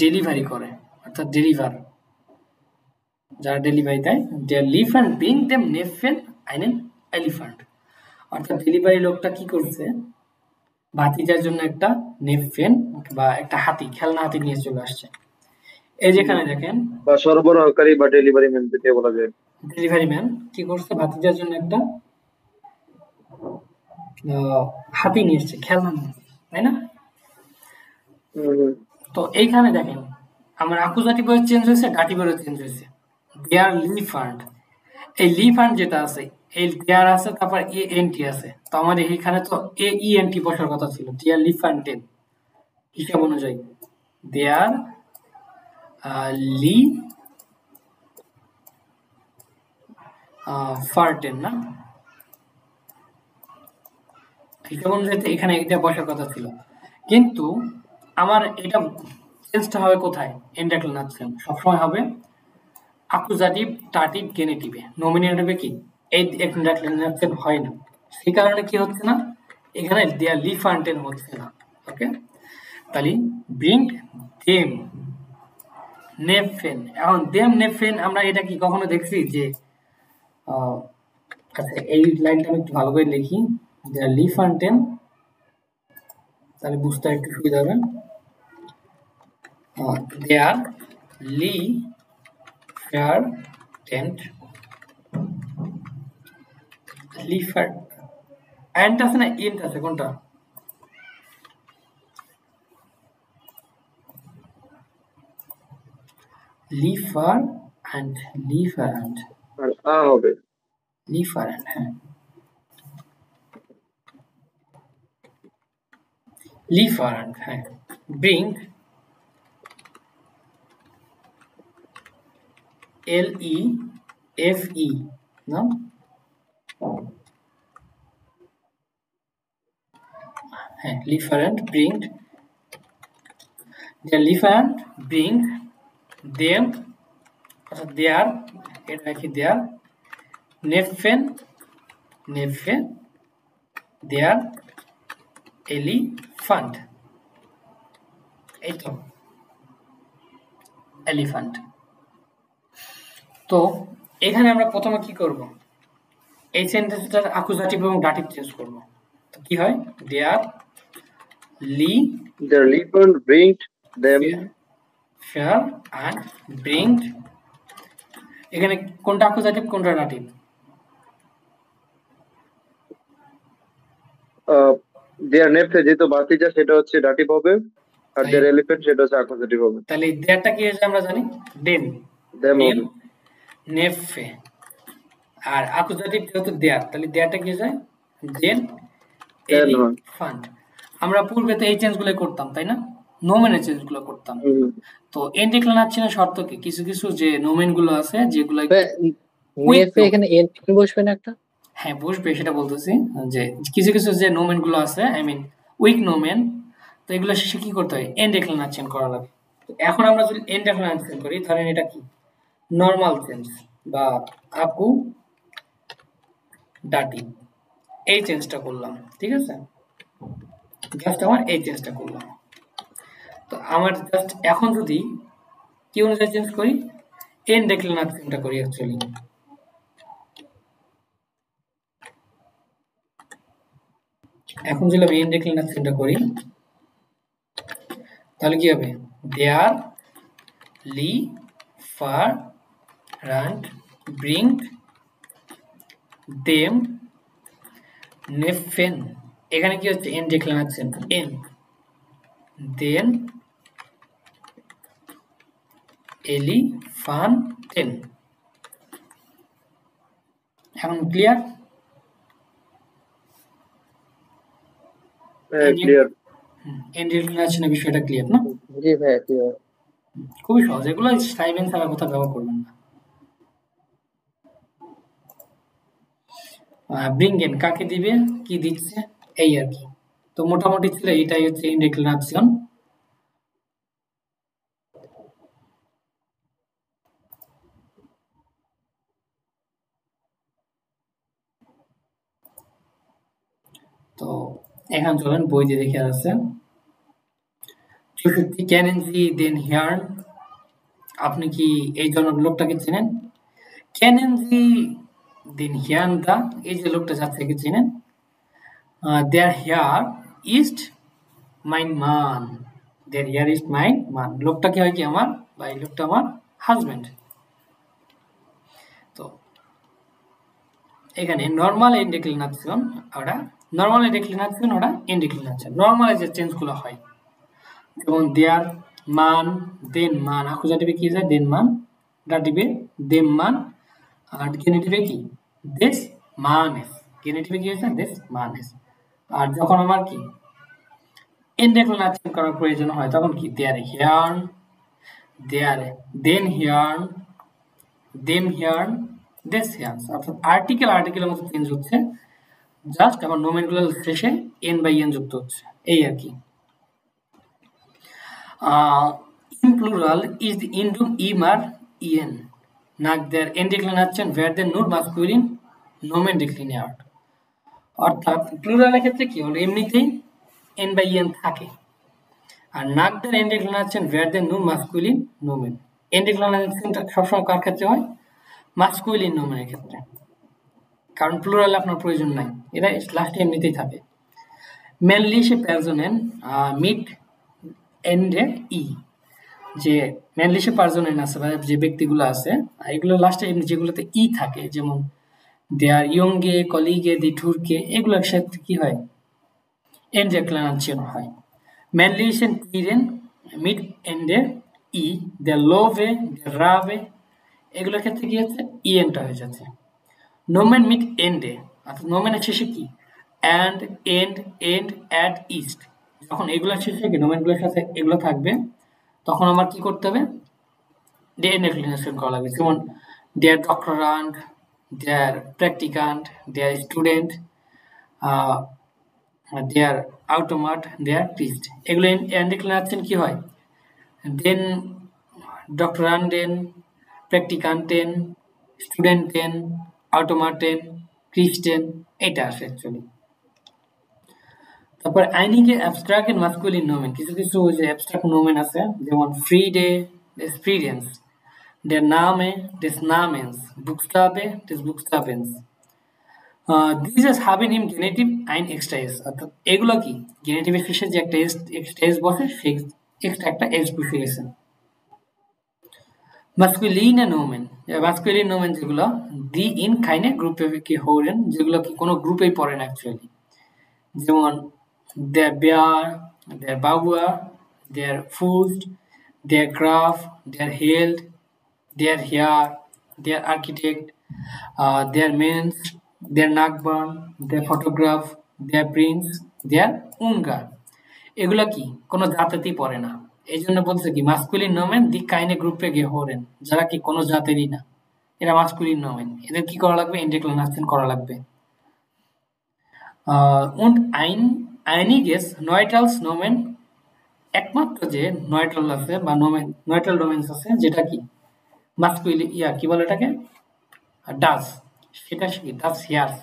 ডেলিভারি করে, অর্থাৎ ডেলিভার, যারা ডেলিভারি দেয়। der Liefant bringt dem Neffen einen Elephant, অর্থাৎ ডেলিভারি লোকটা কি করছে? ভাতিজার জন্য একটা নেফেন বা একটা হাতি, খেলনা হাতি নিয়ে চলে আসছে। এই যেখানে দেখেন, বা সরবরাহকারী বা ডেলিভারি ম্যান যেটা বলা যায়। ডেলিভারি ম্যান কি করছে? ভাতিজার জন্য একটা হাতি নিয়ে এসছে, খেলনা নিয়ে, তাই না? তো এইখানে দেখেন আমার অ্যাকুজাটিভ চেঞ্জ হয়েছে, ডাটিভ চেঞ্জ হয়েছে। দেয়ার লিফান্ট, এই লিফান্ট যেটা আছে, এই দেয়ার আছে, তারপর এ এন টি আছে, তো আমাদের এখানে তো এ ই এন টি বসার কথা ছিল। দেয়ার লিফান্টেন হিসাব অনুযায়ী দেয়ার লি ফার্টেন না, হিসাব অনুযায়ী এখানে এটা বসার কথা ছিল, কিন্তু আমার এটা চেঞ্জটা হবে কোথায়? ইনডেক্লিনেশন সবসময় হবে অ্যাকুজাটিভ, টাটিভ, গেনেটিভে। নমিনেটিভে কি এই ইনডেক্লিনেশন হয় না, সেই কারণে কি হচ্ছে না এখানে দেয়ার লিফান্টেন হচ্ছে না। ওকে, তাহলে ব্রিং দেম নেফেন, এখন দেম নেফেন আমরা এটা কি কখনো দেখছি যে আচ্ছা এই লাইনটা আমি একটু ভালো করে লিখি, দেয়ার লিফান্টেন, তাহলে বুঝতে একটু সুবিধা হবে। দেয়ার লি ফেয়ার টেন্ট, লিফার অ্যান্ট আছে না, ইন্ট আছে, কোনটা? লিফার অ্যান্ড, লিফার অ্যান্ড, আর আ হবে লিফার অ্যান্ড, হ্যাঁ লিফার অ্যান্ড, হ্যাঁ ব্রিং এল ই এফ ই না, হ্যাঁ লিফারেন্ট ব্রিং, দেয়ার লিফারেন্ট ব্রিং দেম, অর্থাৎ দেয়ার, এটা রাখি দেয়ার নেফেন, নেফে দেয়ার এলিফ্যান্ট, এই তো এলিফ্যান্ট। তো এখানে আমরা প্রথমে কি করব? এই সেন্টেন্সটার অ্যাকুজাটিভ এবং ডাটিভ চেঞ্জ করব। তো কি হয়? দেয়ার লি, দেয়ার লিফান্ট ব্রিং দেম ফেয়ার অ্যান্ড ব্রিং, এখানে কোনটা অ্যাকুজাটিভ কোনটা ডাটিভ? দেয়ার নেফে যেহেতু বাতিজা সেটা হচ্ছে ডাটিভ হবে, আর দেয়ার এলিফ্যান্ট সেটা হচ্ছে অ্যাকুজাটিভ হবে। তাহলে দেয়ারটা কি হয়েছে আমরা জানি? দেম, দেম হবে নেফে, আর অ্যাকুজাটিভ যেহেতু দেয়ার, তাহলে দেয়ারটা কি হয়ে যায়? দেন এলিফ্যান্ট। আমরা পূর্বে তো এই চেঞ্জগুলো করতাম, তাই না? নোমেনের চেঞ্জগুলো করতাম। তো ইনডিক্লিনেশনের শর্ত কি? কিছু কিছু যে নোমেন গুলো আছে যেগুলো নেফে এখানে এন বসবে না একটা? হ্যাঁ বসবে, সেটা বলতেছি যে কিছু কিছু যে নোমেন গুলো আছে, আই মিন উইক নোমেন, তো এগুলো শেষে কি করতে হয়, এন্ড ডেক্লিনেশন করা লাগে। তো এখন আমরা যদি এন্ড ডেক্লিনেশন করি, ধরেন এটা কি নর্মাল চেঞ্জ বা আকু ডাটি, এই চেঞ্জটা করলাম, ঠিক আছে, জাস্ট আমার এই চেঞ্জটা করলাম। তো আমার জাস্ট এখন যদি কি অনুযায়ী চেঞ্জ করি, এন্ড ডেক্লিনেশনটা করি অ্যাকচুয়ালি। এখন যদি আমি এন্ড ডেক্লিনেশনটা করি, তাহলে কি হবে, দেয়ার লি ফার রান্ট ব্রিং দেম নেফেন, এখানে কি হচ্ছে এন্ড ডেক্লিনেশন, এন্ড দেন এলিফান্টেন। এখন ক্লিয়ার? ক্লিয়ার। এন্ড ডেক্লিনেশনের বিষয়টা ক্লিয়ার না? জি ভাই ক্লিয়ার। খুবই সহজ, এগুলো স্টাইভেন ছাড়া কোথাও ব্যবহার করবেন না। ব্রিঙ্গেন কাকে দিবে, কি দিচ্ছে, এই আর কি। তো মোটামুটি ছিল এইটাই হচ্ছে এন্ড ডেক্লিনেশন। তো এখন চলেন বই দিয়ে দেখে আছে 250 ক্যানেনজি দেন হিয়ার্ন। আপনি কি এই জনক লোকটাকে চেনেন? ক্যানেনজি দেন হিয়ার্ন দা, এই যে লোকটা যাচ্ছে কি চেনেন? দেয়ার হেয়ার ইস্ট মাইন মান, দেয়ার হেয়ার ইস্ট মাইন মান, লোকটা কি হয় কি আমার, বা এই লোকটা আমার হাজবেন্ড। তো এখানে নর্মাল এন্ড ডেক্লিনেশন, ওটা নর্মাল ডেক্লিনেশন, ওটা এন্ড ডেক্লিনেশন। নর্মাল যে চেঞ্জগুলো হয়, যেমন দেয়ার মান দেন মান, আকুজাটিভে কি যায়, দেন মান, ডাটিভে দেম মান, আর গেনিটিভে কি দেশ মানেস, গেনিটিভে কি হয়েছে দেশ মানেস। আর যখন আমার কি এন্ড ডেক্লিনেশন করার প্রয়োজন হয়, তখন কি দেয়ার হিয়ার্ন, দেয়ার দেন হিয়ার্ন, দেম হিয়ার্ন, দেশ হিয়ার্নস। অর্থাৎ আর্টিকেলের মতো চেঞ্জ হচ্ছে, জাস্ট আমার নোমেনগুলার শেষে এন বাই এন যুক্ত হচ্ছে, এই আর কি। In plural is the indum immer en. Nach der Endeklination werden nur maskulin Nomen dekliniert. অর্থাৎ প্লুরালের ক্ষেত্রে কি হলো, এমনিতেই এন বাই এন থাকে। আর নাক der Endeklination werden nur maskulin Nomen, এন্ডেক্লিনেশনটা সবসময় কার ক্ষেত্রে হয়, মাস্কুলিন নোমেনের ক্ষেত্রে, কারণ প্লুরালে আপনার প্রয়োজন নাই, এটা লাস্টে এমনিতেই থাকে। männliche Personen mit এন্ডে ই, যে ম্যানলিশে পার্সনের আছে বা যে ব্যক্তিগুলো আছে, এগুলো লাস্টে যেগুলোতে ই থাকে, যেমন দেয়ার ইয়ংগে, কলিগে, দিঠুরকে, এগুলোর সাথে কি হয়, এন্ড ডেক্লিনেশন হয়। ম্যানলিশন টিরেন মিড এন্ডে ই, দেয়ার লোভে, দেয়ার রাভে, এগুলোর ক্ষেত্রে কি হচ্ছে, ই এন্ডটা হয়ে যাচ্ছে। নোমেন মিড এন্ডে, অর্থাৎ নোমেনের শেষে কি অ্যান্ড, এন্ড, এন্ড, অ্যাট, ইস্ট, যখন এগুলোর শেষে কি নোমেনগুলোর সাথে এগুলো থাকবে, তখন আমার কি করতে হবে, ডে ডেক্লিনেশন করা লাগবে। যেমন দেয়ার ডক্টরান্ট, দেয়ার প্র্যাকটিকান্ট, দেয়ার স্টুডেন্ট, দেয়ার আউটোমাট, দেয়ার টিস্ট, এগুলো ডেক্লিনেশন কি হয়, দেন ডক্টরান্টেন, প্র্যাকটিকান্টেন, স্টুডেন্টেন, আউটোমাটেন, ক্রিস্টেন, এটা আসে অ্যাকচুয়ালি। তারপর আইনিকে অ্যাবস্ট্রাক্ট এন্ড মাস্কুলিন নোমেন, কিছু কিছু যে অ্যাবস্ট্রাক্ট নোমেন আছে, যেমন free day, experience, der Name, des Namens, Buchstabe, des Buchstabens. Dieses haben im Genitiv ein extra s, অর্থাৎ এগুলো কি গেনিটিভের শেষে যে একটা এক্সট্রা এস বসে, সেই এক্সট্রা একটা এস বসে গেছে। মাস্কুলিনে নোমেন, মাস্কুলিন নোমেন যেগুলো দি ইন কাইনে গ্রুপে কি হরেন, যেগুলো কি কোনো গ্রুপেই পড়ে না অ্যাকচুয়ালি, যেমন der Bär, der Bauer, der Fürst, der Graf, der Held, der Herr, der Architect, der Mensch, der Nachbarn, der Photograph, der Prince, der Ungar, এগুলা কি কোনো জাতেতেই পড়ে না। এই জন্য বলছে কি মাস্কুলিন নোমেন দি কাইনে গ্রুপে গেহরেন, যারা কি কোনো জাতেরই না, এরা মাস্কুলিন নোমেন, এদের কি করা লাগবে, এন্ড ডেক্লিনেশন করা লাগবে। und einiges Neutral Nomen একমাত্র যে নয়ট্রাল আছে বা নয়ট্রাল ডোমেন্স আছে যেটা কি মাস্কুইলি কি বলে এটাকে ডাস, সেটা কি ডাস হিয়ার্স,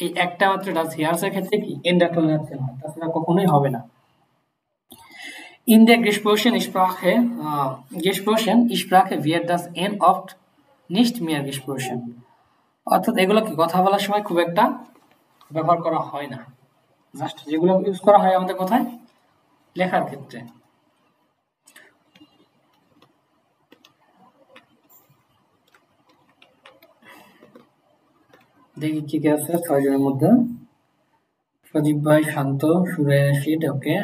এই একটা মাত্র ডাস হিয়ার্স এর ক্ষেত্রে কি এন্ডাক্লিনেশন হয়, তাছাড়া কখনোই হবে না। In der gesprochen Sprache wird das N oft nicht mehr gesprochen, অর্থাৎ এগুলো কি কথা বলার সময় খুব একটা ব্যবহার করা হয় না, জাস্ট যেগুলো ইউজ করা হয় আমাদের কোথায় লেখার ক্ষেত্রে। দেখি কি কি আছে 6 জনের মধ্যে। সজীব ভাই, শান্ত, সুরাই রাশিদ, ওকে।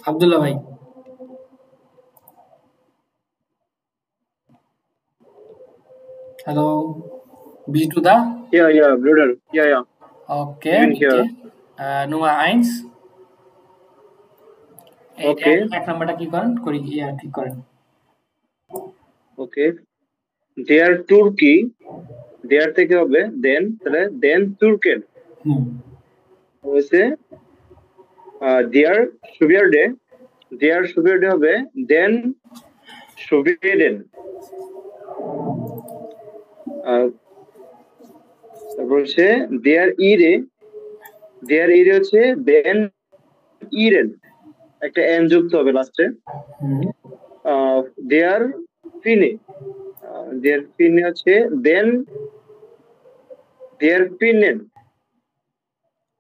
আব্দুল্লাহ ভাই, হ্যালো, বিটুদা, Yeah, brother. Yeah. Okay, Even here. Nummer 1 Okay. এক নাম্বারটা কি করেন করি ঠিক করেন। Okay. Their Turkey, their থেকে হবে then, তাহলে then Turken হয়েছে their Subierde, their Subierde হবে then Sweden, তারপর হচ্ছে their ire হচ্ছে then Iren, একটা n যুক্ত হবে লাস্টে। their Fine হচ্ছে then their Finnen,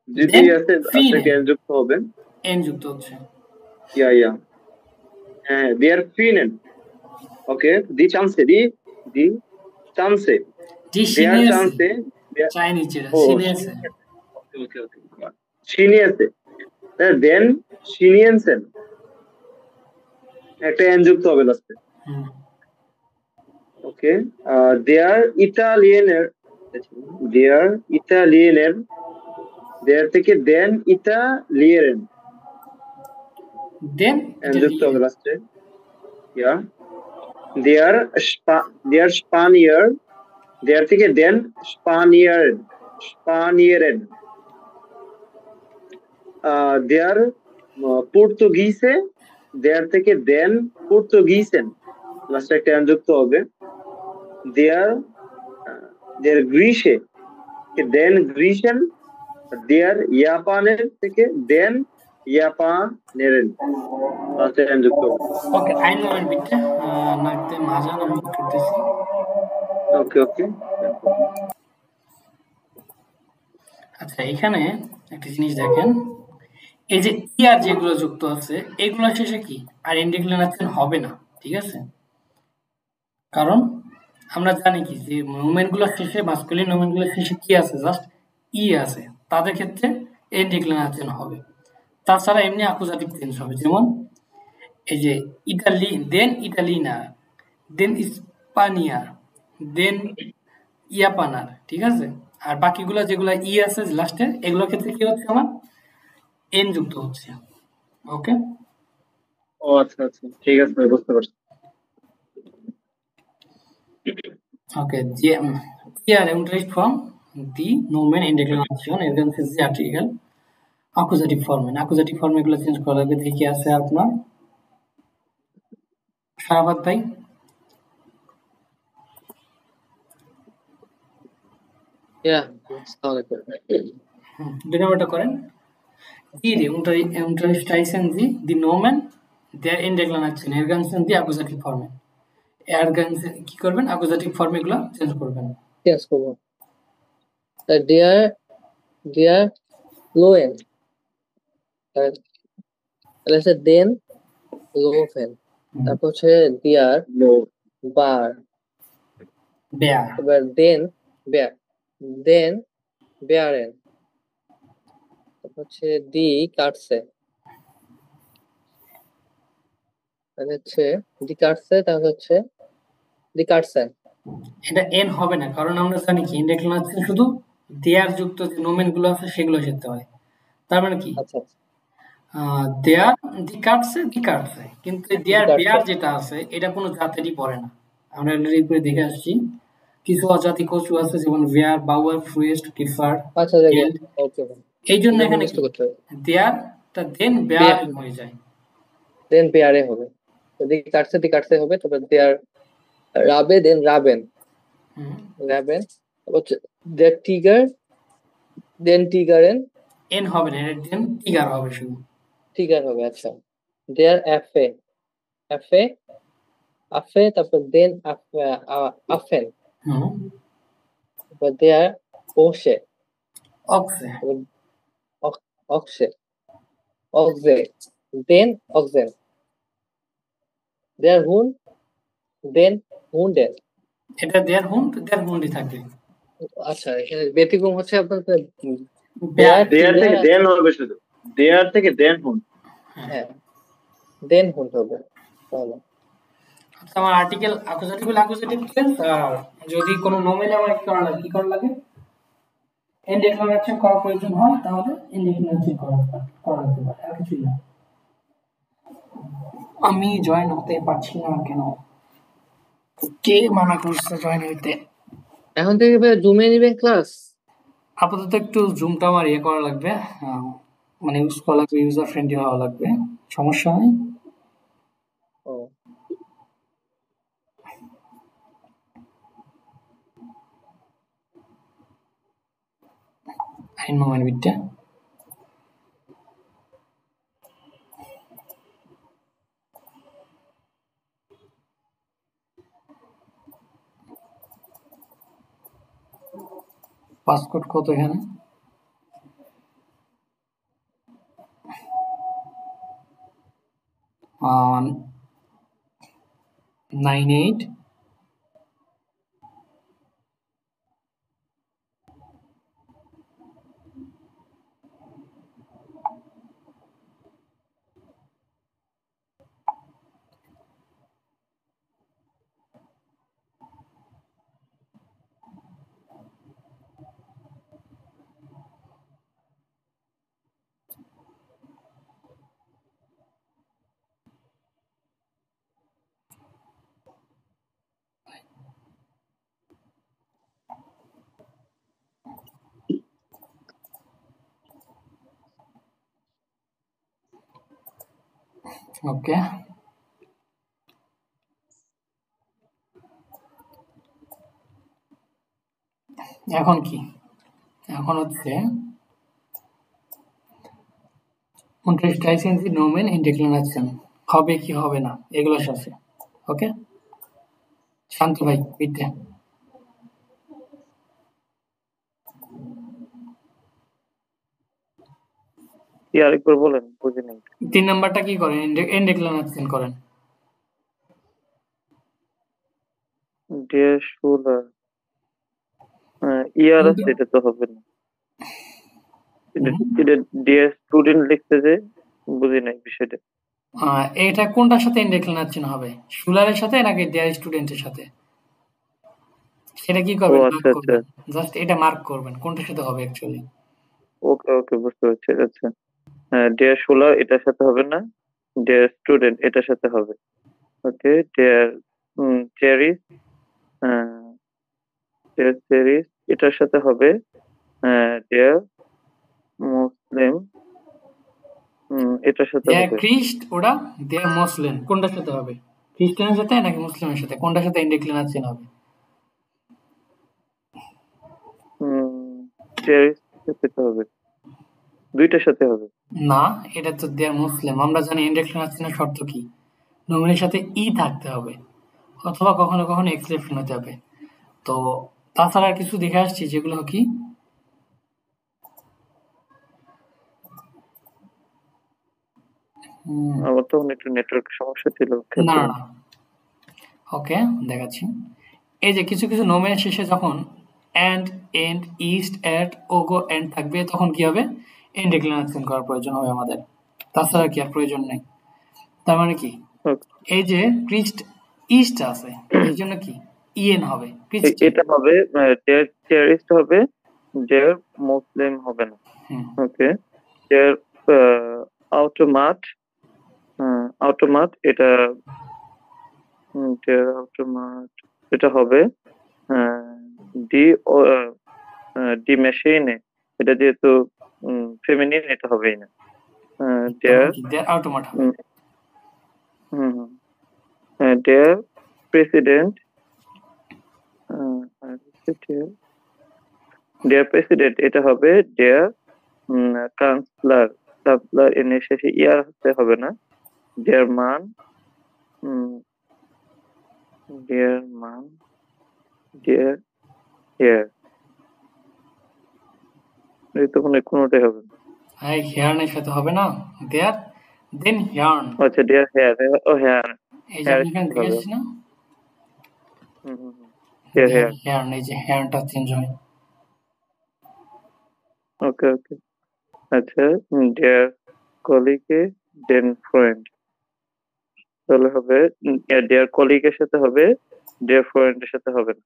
যদি আছে একটা n যুক্ত হবে, n যুক্ত হচ্ছে yeah হ্যাঁ their Finnen, ওকে দি চান্সে their chance চাইনিজ ওকে সিনিয়াসে দেন সিনিয়েন্সেন, একটা n যুক্ত হবে লাস্টে। ওকে দেয়ার ইতালিয়ানের দেয়ার থেকে দেন ইতালিয়ান n যুক্ত হবে লাস্টে। ইয়া দেয়ার স্পানিয়ার, দেয়ার থেকে দেন স্পানিয়ারেন দেয়ার পর্তুগিজে, দেয়ার থেকে দেন পর্তুগিজেন, লাস্টে একটা n যুক্ত হবে। দেয়ার গ্রিসে দেন গ্রিসেন, দেয়ার ইয়াপানের থেকে দেন ইয়াপানেরেন, লাস্টে n যুক্ত হবে। ওকে, ein Moment bitte, nach dem Azan আমি করতেছি। ওকে আচ্ছা, এখানে একটা জিনিস দেখেন, এই যে ইয়ার যেগুলো যুক্ত আছে এগুলো শেষে কি আর ইন্ডিক্লিনেশন হবে না, ঠিক আছে? কারণ আমরা জানি কি যে নোমেনগুলোর শেষে মাস্কুলিন নোমেনগুলোর শেষে কি আছে, জাস্ট ই আছে, তাদের ক্ষেত্রে ইন্ডিক্লিনেশন হবে। তাছাড়া এমনি অ্যাকুজাটিভ চেঞ্জ হবে, যেমন এই যে ইটালিনা, দেন ইস্পানিয়া, দেন ইয়াপানার, ঠিক আছে? আর বাকিগুলো যেগুলো ই আছে লাস্টে এগুলোর ক্ষেত্রে কি হচ্ছে আমার এন যুক্ত হচ্ছে। ওকে, ও আচ্ছা ঠিক আছে, বুঝতে পারছি। Okay, hier Unterricht von die Nomen in Deklination, ergänzen Sie Artikel, Accusative Formen. Accusative Form এগুলো চেঞ্জ করা লাগবে। দেখি আছে আপনার শাহবাদ ভাই। দুই নম্বরটা করেন। Die unterstreichen Sie die Nomen der in Deklination, ergänzen die Accusative Formen. কি করবেন, অ্যাকুজাটিভ ফর্ম এগুলো চেঞ্জ করবেন। চেঞ্জ করব। dear লোয়েন, তাহলে হচ্ছে দেন লোভেন, তারপর হচ্ছে dear বার, এবার দেন বেয়ারেন, তারপর হচ্ছে দি কাটসে, তাহলে হচ্ছে দি কাটসে, তাহলে হচ্ছে দি কাটসেন। এটা এন হবে না, কারণ আমরা জানি কি ইনডেক্লিনেশন শুধু দেয়ার যুক্ত যে নোমেন গুলো আছে সেগুলো শিখতে হয়। তার মানে কি দেয়ার দি কাটসে, কিন্তু দেয়ার বেয়ার যেটা আছে এটা কোনো জাতেরই পড়ে না। আমরা অলরেডি করে দেখে আসছি কিছু অজাতি কচু আছে যেমন ভেয়ার, বাউয়ার, ফ্রুয়েস্ট, কিফার, আচ্ছা দেখো, গেল্ড। ওকে, এই জন্য এটা এখানে মুখস্থ কি করতে হবে। দেয়ার টা দেন বেয়ার হয়ে যায়। দেন পেয়ারে হবে, তো দি কাটছে হবে, তারপর দেয়ার রাবে, দেন রাবেন, হুম, রাবেন, হচ্ছে দেয়ার টিগার, দেন টিগারেন, এন হবে না, এটা দেন টিগার হবে শুধু। টিগার হবে। আচ্ছা, দেয়ার অ্যাফে, অ্যাফে, আফে, তারপর দেন আফেন, হুম, তারপর দেয়ার ওশে, অক্সে, তারপর অক্সে, অক্সে, দেন অক্সেন, দেয়ার হুন, দেন হুন্ডেন। এটা দেয়ার হুন্ডি থাকবে। আচ্ছা, এখানে ব্যতিক্রম হচ্ছে আপনার বেয়ার, দেয়ার দেয়ার টিগার, থেকে দেন হবে শুধু, দেয়ার থেকে দেন হুন। হ্যাঁ। হ্যাঁ, দেন হুন্ড হবে তাহলে। আচ্ছা, আমার আর্টিকেল অ্যাকুজেটিভ টেন্স, আর যদি কোনো নোমেন আমার কি করা লাগে, এন্ড ডেক্লারেশন করার প্রয়োজন হয় তাহলে এন্ড ডেক্লারেশন করা যেতে পারে, আর কিছুই না। আমি জয়েন হতে পারছি না কেন? কে মানা করছে জয়েন হইতে? এখন থেকে ভাই জুমে নিবেন ক্লাস? আপাতত একটু জুমটা আমার করা লাগবে, মানে ইউজ করা লাগবে, ইউজার ফ্রেন্ডলি হওয়া লাগবে। সমস্যা নেই। ও, আইন মোমেন্ট বিটটা পাসপোর্ট কত এখানে? আহ, 98। ওকে, এখন কি? এখন হচ্ছে 29 লাইসেন্সি নোমেন ইন ডিক্লারেশন হবে কি হবে না এগুলোর সাথে। ওকে, শান্ত ভাই বিদ্যা, কি আরেকবার বলেন, বুঝি নাই। 3 নাম্বারটা কি করেন? এন ডিক্লারেশন করেন। ডিয়ার শুলার, ইয়ার আছে, এটা তো হবে না। এটা ডিয়ার স্টুডেন্ট লিখতে যে, বুঝি নাই বিষয়টা। এটা কোনটার সাথে এন ডিক্লারেশন হবে? শুলারের সাথে নাকি দেয়ার স্টুডেন্টের সাথে? সেটা কি ও করবেন? মার্ক আচ্ছা আচ্ছা, করবেন। জাস্ট এটা মার্ক করবেন কোনটার সাথে হবে অ্যাকচুয়ালি। ওকে ওকে, বুঝতে পারছি। আচ্ছা, হ্যাঁ, ডিয়ার শুলার এটার সাথে হবে না, ডিয়ার স্টুডেন্ট এটার সাথে হবে। ওকে, ডিয়ার চেরিস, ডিয়ার চেরিস এটার সাথে হবে। ডিয়ার মুসলিম এটার সাথে দেয়ার হবে। খ্রিস্ট, ওটা দেয়ার মুসলিম কোনটার সাথে হবে? খ্রিস্টানের সাথে নাকি মুসলিমের সাথে? কোনটার সাথে এন ডিক্লারেশন হবে? চেরিস সাথে হবে, দুইটার সাথে হবে। না, এটা তো দেয়ার মুসলিম। আমরা জানি এন ডিক্লারেশনের শর্ত কি? নমিনের সাথে ই থাকতে হবে, অথবা কখনো কখনো এক্সেপশন হতে হবে। তো তাছাড়া আর কিছু দেখে আসছি যেগুলো কি আমার তখন একটু নেটওয়ার্ক সমস্যা ছিল, খেয়াল না করিনি। না। ওকে, দেখাচ্ছি। এই যে কিছু কিছু নোমেনের শেষে যখন অ্যান্ড, এন্ড, ইস্ট, এট, ওগো, এন্ড থাকবে তখন কি হবে? এন্ড ডিক্লারেশন করার প্রয়োজন হবে আমাদের। তাছাড়া কি আর প্রয়োজন নেই। তার মানে কি, Okay. এই যে ক্রিস্ট ইস্ট আছে, এই জন্য কি ইএন হবে ক্রিস্ট। এটা হবে টেরিস্ট হবে, ডেয়ার মুসলিম হবে না। হুম, ওকে, ডেয়ার আউটোমাট, আউটোমাট এটা ডেয়ার আউটোমাট এটা হবে ডি ডি মেশিনে, এটা যেহেতু ফেমিনিন, এটা হবেই না। দেয়ার দেয়ার অটোমেট হবে। দেয়ার প্রেসিডেন্ট, দেয়ার প্রেসিডেন্ট এটা হবে দেয়ার কাউন্সিলর। কাউন্সিলর এর শেষে ইয়ার হতে হবে না। দেয়ার মান, দেয়ার মান, দেয়ার হেয়ার, এই তো কোনোটাই হবে না। হ্যাঁ, হেয়ার্নের সাথে হবে না, দেয়ার দেন হিয়ার্ন। আচ্ছা, দেয়ার হেয়ার, ও হেয়ার, এই যে হেয়ার আপনি এখানে হবে। দেখেছি না, দেয়ার হেয়ার। হেয়ার্ন, এই যে হেয়ার্নটা চেঞ্জ হয়। ওকে ওকে। আচ্ছা, দেয়ার কলিগে দেন ফ্রেন্ড, তাহলে হবে দেয়ার কলিগের সাথে হবে, দেয়ার ফ্রেন্ডের সাথে হবে না।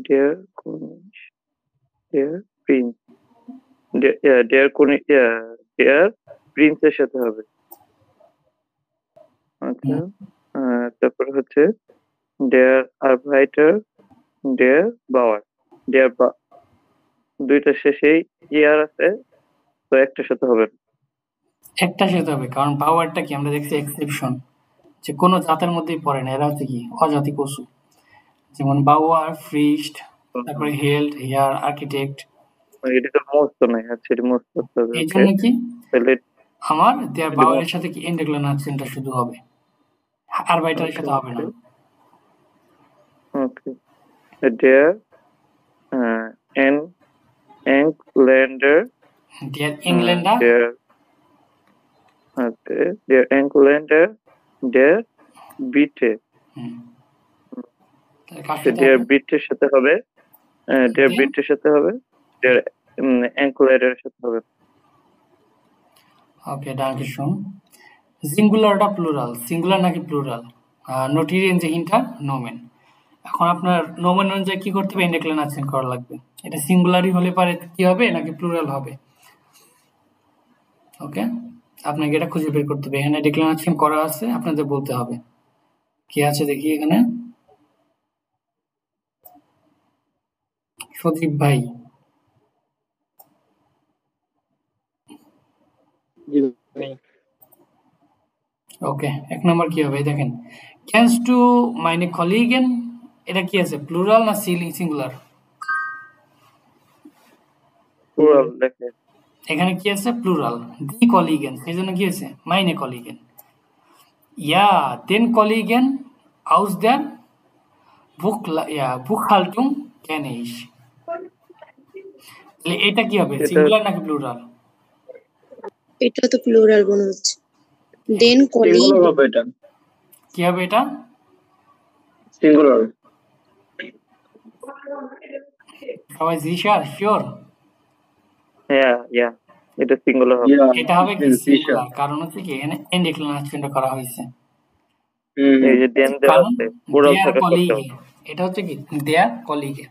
দেয়ার দেয়ার প্রিন্স, দেয়ার দেয়ার প্রিন্সের সাথে হবে। আচ্ছা, তারপর হচ্ছে দেয়ার আরবাইটার, দেয়ার বাওয়ার। দেয়ার দুইটা শেষেই ইয়ার আছে, তো একটার সাথে হবে না। একটা সাথে হবে, কারণ পাওয়ারটা কি আমরা দেখছি এক্সেপশন, যে কোনো জাতের মধ্যেই পড়ে না, এরা হচ্ছে কি অজাতি পশু, যেমন বাওয়ার, ফ্রিস্ট, তারপরে হেল্ড, হেয়ার, আর্কিটেক্ট। এটা তো মোস্ট নাই, আচ্ছা এটা মোস্ট করতে হবে। এই ওকে, জন্য কি তাহলে আমার দেয়ার বাওয়ারের সাথে কি এন্ডেক্লেনার্সেনটা শুধু হবে, আরবাইটারের সাথে হবে না। ওকে, দেয়ার এনক্ল্যান্ডার, দেয়ার ইংল্যান্ডা, দেয়ার ওকে, দেয়ার এনক্ল্যান্ডার, দেয়ার বিটে, কার সাথে দেয়ার হবে? বিটের সাথে হবে, দেয়ার Okay. বিটের সাথে হবে, দেয়ার এনক্ল্যান্ডারের সাথে হবে। ওকে, ডানকে শুন। সিঙ্গুলারটা প্লুরাল, সিঙ্গুলার নাকি প্লুরাল? নোটেরিয়ান যে হিন্টটা নোমেন। এখন আপনার নোমেন অনুযায়ী কি করতে হবে, এন্ডেক্লেনার্সেন করা লাগবে। এটা সিঙ্গুলারই হলে পারে কি হবে নাকি প্লুরাল হবে। ওকে, আপনাকে এটা খুঁজে বের করতে হবে। এখানে ডিক্লারেশন করা আছে, আপনাদের বলতে হবে কি আছে। দেখি এখানে সজীব ভাই, ওকে, এক নম্বর কি হবে দেখেন, ক্যান্স টু মাইনে কলিগেন, এটা কি আছে, প্লুরাল না সিঙ্গুলার? প্লুরাল দেখে, এখানে কি আছে, প্লুরাল। দি কলিগেন, সেই জন্য কি আছে, মাইনে কলিগেন। ইয়া দেন কলিগেন আউস দেন বুকহাল্টুং কেন ইস, এটা কি হবে, সিঙ্গুলার নাকি প্লুরাল? এটা তো প্লুরাল মনে হচ্ছে। দেন কলিগ, সিঙ্গুলার হবে এটা, কি হবে এটা, সিঙ্গুলার। সবাই জি শিওর? ইয়া এটা সিঙ্গুলার হবে। এটা হবে কি সিঙ্গুলার, কারণ হচ্ছে কি এখানে এন্ডেক্লেনারেশনটা করা হয়েছে। এই যে দেন দেওয়া কারণ আছে, প্লুরাল দেয়ার থাকা কলিগে, সত্ত্বেও। এটা হচ্ছে কি দেয়ার কলিগে।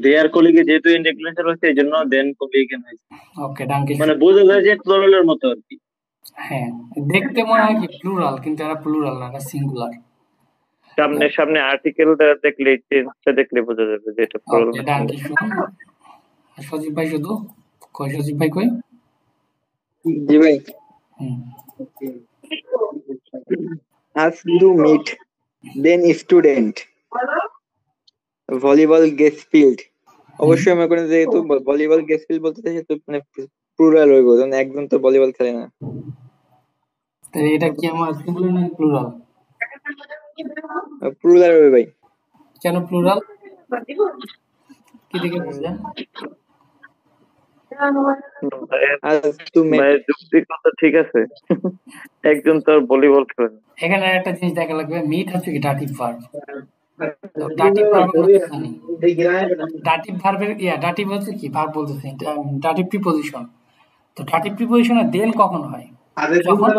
দেয়ার কলিগে যেহেতু ইন্ডিক্লেশন হচ্ছে এই জন্য দেন কলিগেন হয়েছে, ওকে, ডানকে মানে বোঝা যায় যে প্লুরালের মতো আর কি। হ্যাঁ, দেখতে মনে হয় কি প্লুরাল, কিন্তু এটা প্লুরাল না, এটা সিঙ্গুলার। সামনে সামনে আর্টিকেলটা দেখলে, টেন্সটা দেখলে বোঝা যাবে যে এটা প্লুরাল ওকে, না ডানকে সিঙ্গুলার। শুনুন। সজীব ভাই শুধু কই, সজীব ভাই কই? জি ভাই। হুম, Has to meet, then student, volleyball gespielt। অবশ্যই মনে করেন যেহেতু ভলিবল গেসপিল বলতে সেহেতু মানে প্লুরাল হইব, কারণ একজন তো ভলিবল খেলে না। তাহলে এটা কি আমার সিঙ্গুলার না প্লুরাল? প্লুরাল হবে ভাই। কেন প্লুরাল, কি দেখে বুঝলেন? Has to meet, ভাইয়ের যুক্তির কথা ঠিক আছে, একজন তো আর ভলিবল খেলে না। এখানে একটা জিনিস দেখা লাগবে, মিট হচ্ছে কি ডাটিভ ভার্ব। তো ডাটিভ ভার্ব আমরা তো জানি, ডাটিভ ভার্বের ডাটিভ হচ্ছে কি ভার্ব বলতেছি, ডাটিভ প্রিপজিশন। তো ডাটিভ প্রিপজিশনে দেন কখন হয়, যখন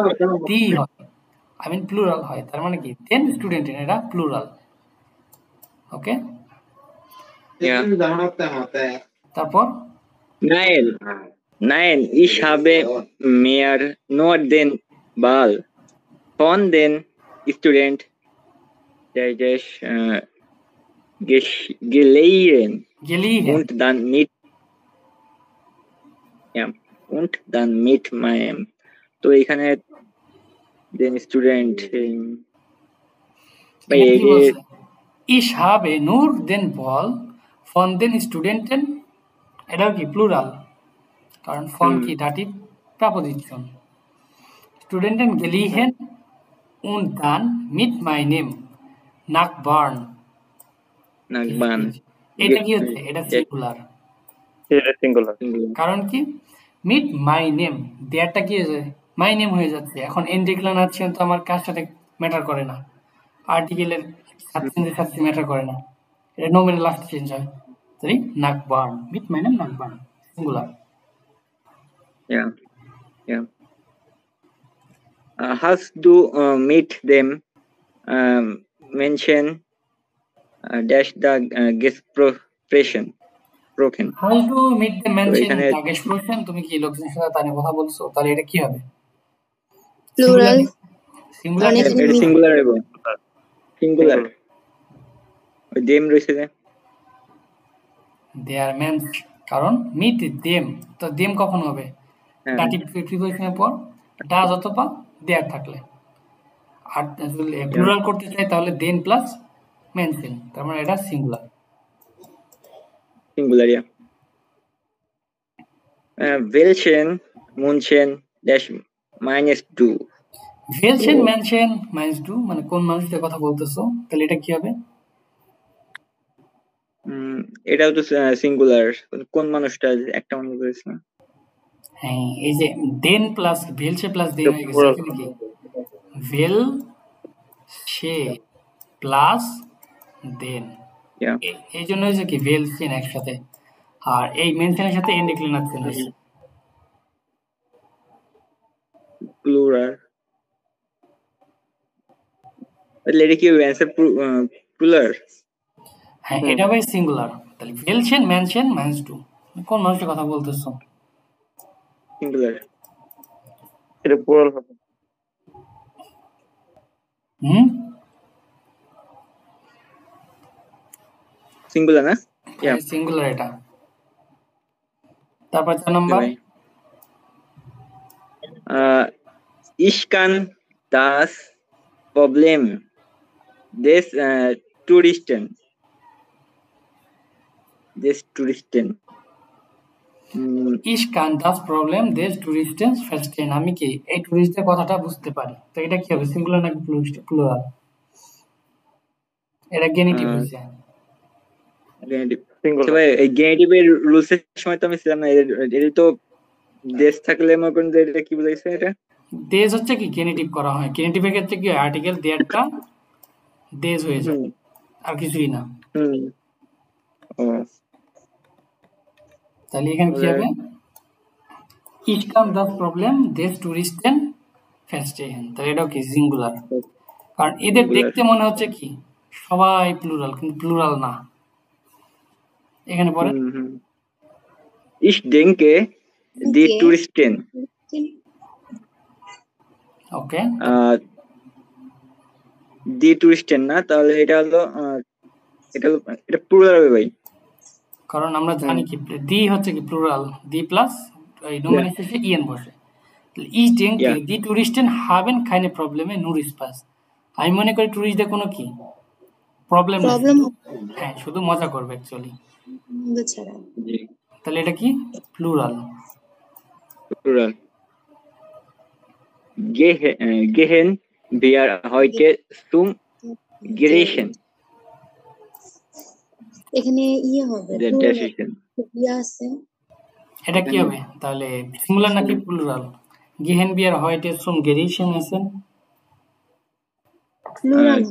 দি হয়, আই মিন প্লুরাল হয়। তার মানে কি দেন স্টুডেন্ট, এটা প্লুরাল। ওকে, তারপর Nein, nein, ich habe mehr nur den Ball von den Student der gelegen গেলিহেন und dann mit ja und dann mit meinem তো এখানে den Student ভাই এখানে এই কি যে বলছে Ich habe nur den Ball von den Studenten, এটাও কি প্লুরাল, কারণ ফন কি dative preposition. Studenten geliehen und dann mit meinem Nachbarn নাগবান এটা কি হচ্ছে, এটা সিঙ্গুলার। এটা সিঙ্গুলার। কারণ কি মিট মাই নেম দেয়ারটা কি হয়েছে মাই নেম হয়ে যাচ্ছে। এখন এন ডিক্লারেশন তো আমার কার সাথে ম্যাটার করে না, আর্টিকেলের সাথে ম্যাটার করে না, এটা নোমের লাস্ট চেঞ্জ হয়। তাই নাকবার্ন মিট মাই নেম নাকবার্ন singular. ja ja hast du mit dem mention dash the gesprochen how to meet the mention এখানে- দ্য এক্সপ্রেশন, তুমি কি লোকজনের সাথে তার কথা বলছো, তাহলে এটা কি হবে? প্লুরাল সিঙ্গুলার অনেক- এটা সিঙ্গুলার এবং সিঙ্গুলার ওই দেম রয়েছে যে দেয়ার মেন্স, কারণ মিট দেম, তো দেম কখন হবে? হ্যাঁ। ডাটিভ প্রিপোজিশনের পর ডাজ অথবা দেয়ার থাকলে। আর যদি প্লুরাল করতে চাই তাহলে দেন প্লাস মেনশন, তার মানে এটা singular. Singular ja welchen munchen dash minus du ভেলছেন মেনশন মাইনাস টু, মানে কোন মানুষটার কথা বলতেছো, তাহলে এটা কি হবে? এটাও তো সিঙ্গুলার কোন মানুষটা একটা মানুষ রয়েছে না হ্যাঁ, এই যে দেন প্লাস ভেলছে প্লাস দেন হয়ে গেছে, এখানে কি ভেল সে প্লাস দেন, ja এই জন্য হয়েছে কি ভেলছেন একসাথে, আর এই মেনশনের সাথে এন ডিক্লিনেশন হয়েছে। plural তাহলে এটা কি অ্যান্সার plural হ্যাঁ, এটা ভাই সিঙ্গুলার। তাহলে ভেলছেন মেনশন মাইনাস টু, কোন মানুষের কথা বলতেছো? সিঙ্গুলার এটা প্লুরাল হবে। সিঙ্গুলার না ja সিঙ্গুলার এটা। তারপর 4 number, ich kann das Problem des Touristen ইশ কান দাস প্রবলেম দেশ টুরিস্টেন্স ফেস্টেন, আমি কি এই টুরিস্টদের কথাটা বুঝতে পারি, তো এটা কি হবে সিঙ্গুলার নাকি প্লুরাল? এটা গেনিটিভ হয়েছে। সিঙ্গুলার। ভাই এই গেনেটিভের রুলস এর সময় তো আমি ছিলাম না এটা তো দেশ থাকলে মনে করেন যে এটা কি বুঝাইছে এটা দেশ হচ্ছে কি গেনিটিভ করা হয়, গেনিটিভের ক্ষেত্রে কি আর্টিকেল দেয়ারটা দেশ হয়ে যায়, আর কিছুই না। ও তাহলে এখানে কি হবে ইশ কান দাস প্রবলেম দেশ টুরিস্টেন ফেস্টেন, তাহলে এটাও কি সিঙ্গুলার, কারণ এদের দেখতে মনে হচ্ছে কি সবাই প্লুরাল, কিন্তু প্লুরাল না। এখানে পরে ich denke die Okay. Touristen ওকে, die Touristen না তাহলে এটা হলো এটা প্লুরাল হবে ভাই কারণ আমরা জানি কি দি হচ্ছে কি প্লুরাল, দি প্লাস এই নোমেনের শেষে ইএন বসে। Ich denke, Yeah. die Touristen haben keine Probleme, nur Spaß. আমি মনে করি টুরিস্টদের কোনো কি প্রবলেম নেই, প্রবলেম হ্যাঁ শুধু মজা করবে অ্যাকচুয়ালি। ছাড়া তাহলে এটা কি plural. plural gehen wir heute zum Griechen এখানে ইয়ে হবে the plural decision ইয়ে আছে এটা কি হবে তাহলে সিঙ্গুলার নাকি প্লুরাল? গেহেন বিয়ার হয়টে সুম গেরিশন আছেন, প্লুরাল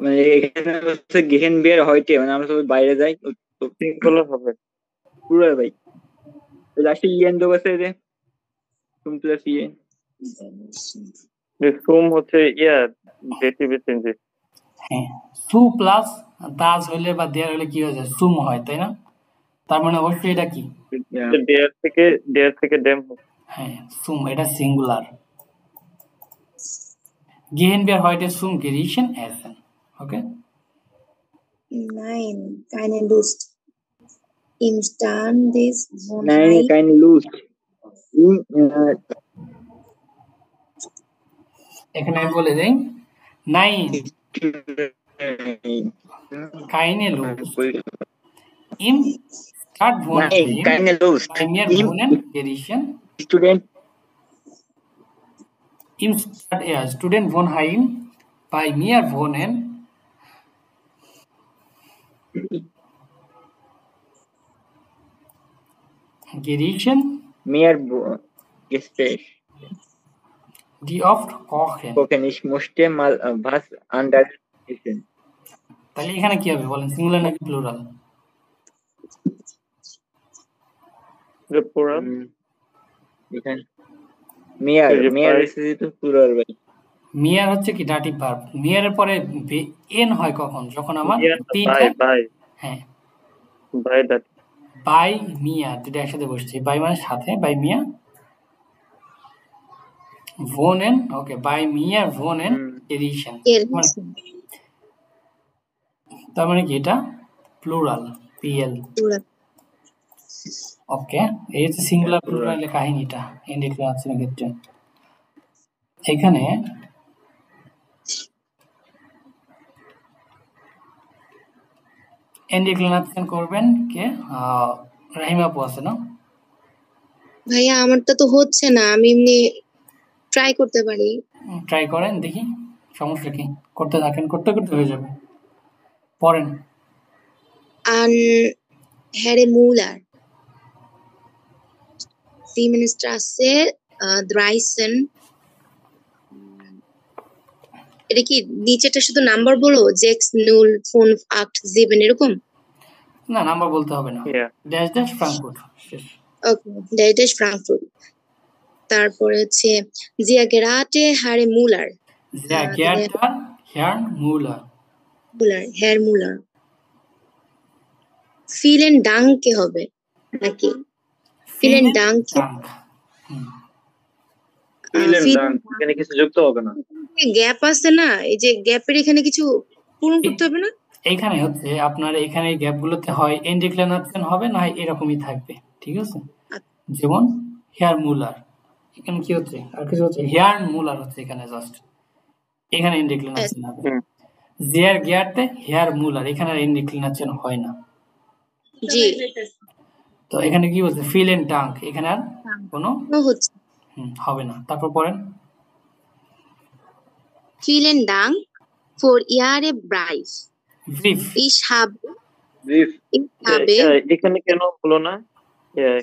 মানে এখানে হচ্ছে gehen wir heute মানে আমরা সবাই বাইরে যাই তো সিঙ্গুলার হবে। plural ভাই লাস্টে ইএন যোগ আছে যে zum plus ইএন সুম হচ্ছে ডেটিভ চেঞ্জ। হ্যাঁ সু প্লাস দাস হইলে বা দেয়ার হইলে কি হয়ে যায় সুম হয়, তাই না? তার মানে অবশ্যই এটা কি ডেয়ার থেকে ডেম হবে। হ্যাঁ সুম, এটা সিঙ্গুলার। গেহেন বিয়ার হয়টে সুম গেরিশন আছেন, ওকে, Nein, keine Lust. Im Stand des Nein, Wohnheims. keine Lust. Im, এখানে আমি বলে দেই নাইন কাইনে লুস্ট ইম start ভোন Nein, keine Lust. bei mir Im wohnen Gerischen Student, im Studentenwohnheim bei mir wohnen Gerischen mehr Gespräch. die oft kochen. Kochen, ich musste mal was anderes essen. তাহলে এখানে কি হবে বলেন, সিঙ্গুলার নাকি প্লুরাল? plural. এখানে mehr, mehr is to plural ভাই। মিয়ার হচ্ছে কি ডাটিভ ভার্ব। মিয়ারের পরে এন হয় কখন? যখন আমার By হ্যাঁ by that. বাই মিয়া দুটো একসাথে বসছে। বাই মানে সাথে, বাই মিয়া ভোনেন, ওকে বাই মিয়া ভোনেন এডিশন, তার মানে কি এটা প্লুরাল, পিএল। ওকে, এই হচ্ছে সিঙ্গুলার প্লুরালের কাহিনীটা ইনডিক্লিনেশনের ক্ষেত্রে। এখানে ইনডিক্লিনেশন করবেন কে? রাহিমা আপু আছে না? ভাইয়া আমারটা তো হচ্ছে না, আমি এমনি ট্রাই করতে পারি। ট্রাই করেন দেখি, সমস্যা কি? করতে থাকেন, করতে করতে হয়ে যাবে। পড়েন। An Herr Müller, Siemensstraße 13। এটা কি নিচেটা শুধু নাম্বার বলো, 60587 এরকম? না, নাম্বার বলতে হবে না। ড্যাশ ড্যাশ ফ্রাঙ্কফুর্ট শেষ। ওকে, ড্যাশ ড্যাশ ফ্রাঙ্কফুর্ট। তারপরে হচ্ছে জিয়া গেরাটে হ্যারে মুলার, জিয়া গেরাটে হ্যার মুলার, হ্যার মুলার। ফিলেন ডাঙ্কে হবে নাকি? ফিলেন ডাঙ্ক, এখানে কিছু যুক্ত হবে না, গ্যাপ আছে না, এই যে গ্যাপের এখানে কিছু পূরণ করতে হবে না? এইখানে হচ্ছে আপনার এখানে গ্যাপগুলোতে হয় ইনডিক্লিনেশন হবে, না এরকমই থাকবে, ঠিক আছে? যেমন হেয়ার মুলার, এখানে কি হচ্ছে আর কিছু হচ্ছে, হেয়ার মুলার হচ্ছে এখানে জাস্ট, এখানে ইনডিক্লিনেশন হবে। জিয়ার গিয়ারতে হেয়ার মুলার, এখানে আর ইনডিক্লিনেশন হয় না। জি, তো এখানে কি বলছে? ফিল এন্ড ডাঙ্ক, এখানে আর কোনো হচ্ছে হবে না। তারপর পড়েন। Vielen Dank für Ihre Brief. Brief, Ich habe এখানে কেন হলো না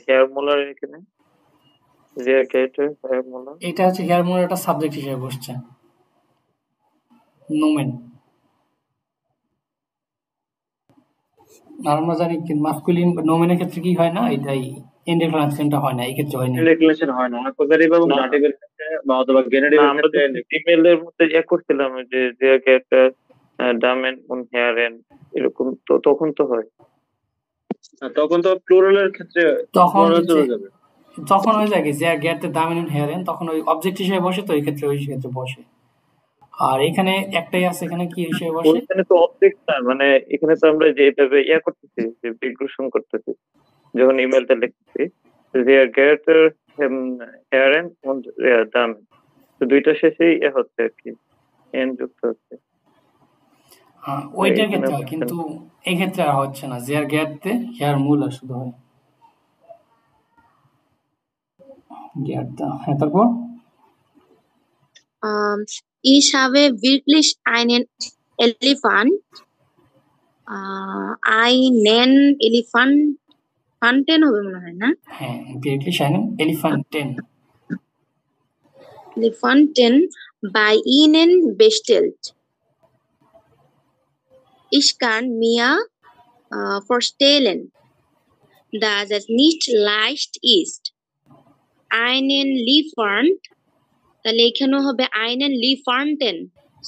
হেয়ার মুলার? এখানে জিয়া গেরাটে হেয়ার মুলার, এটা হচ্ছে হেয়ার মুলার, একটা সাবজেক্ট হিসেবে বসছে, নোমেন। আর আমরা জানি মাস্কুলিন নোমেনের ক্ষেত্রে কি হয় না, এটাই ইনডিক্লিনেশনটা হয় না, এই ক্ষেত্রে হয় না। ইনডিক্লিনেশন হয় না অ্যাকুজাটিভ এবং ডাটিভের ক্ষেত্রে বা অথবা গেনেটিভের আমরা ক্ষেত্রে ইমেলের মধ্যে করছিলাম যে জিয়া গেরাটে ডামেন উন হেয়ারেন এরকম, তো তখন তো হয়, তখন তো প্লুরালের ক্ষেত্রে তখন চলে যাবে, তখন হয়ে যায় যে গেটে দামিন হেয়ারেন, তখন ওই অবজেক্ট হিসেবে বসে, তো এই ক্ষেত্রে ওই ক্ষেত্রে বসে। আর এখানে একটাই আছে, এখানে কি হিসেবে বসে? এখানে তো অবজেক্ট না, মানে এখানে তো আমরা যে এইভাবে করতেছি, যে বিগ্রেশন করতেছি যখন ইমেলটা লিখতেছি, জিয়া গেরাটে হেয়ারেন উন ডামেন, তো দুইটা শেষেই হচ্ছে আর কি, এন যুক্ত হচ্ছে। ওইটার ক্ষেত্রে হয়, কিন্তু এই ক্ষেত্রে আর হচ্ছে না, জিয়ার গেটতে হেয়ার মুলার শুধু হয়। হ্যাঁ, তারপর Ich habe wirklich einen Elefant. Einen Elefanten হবে মনে হয় না? হ্যাঁ, wirklich einen Elefanten. Elefanten bei Ihnen bestellt. Ich kann mir vorstellen, dass es nicht leicht ist, einen Lieferant, তাহলে এখানেও হবে einen Lieferanten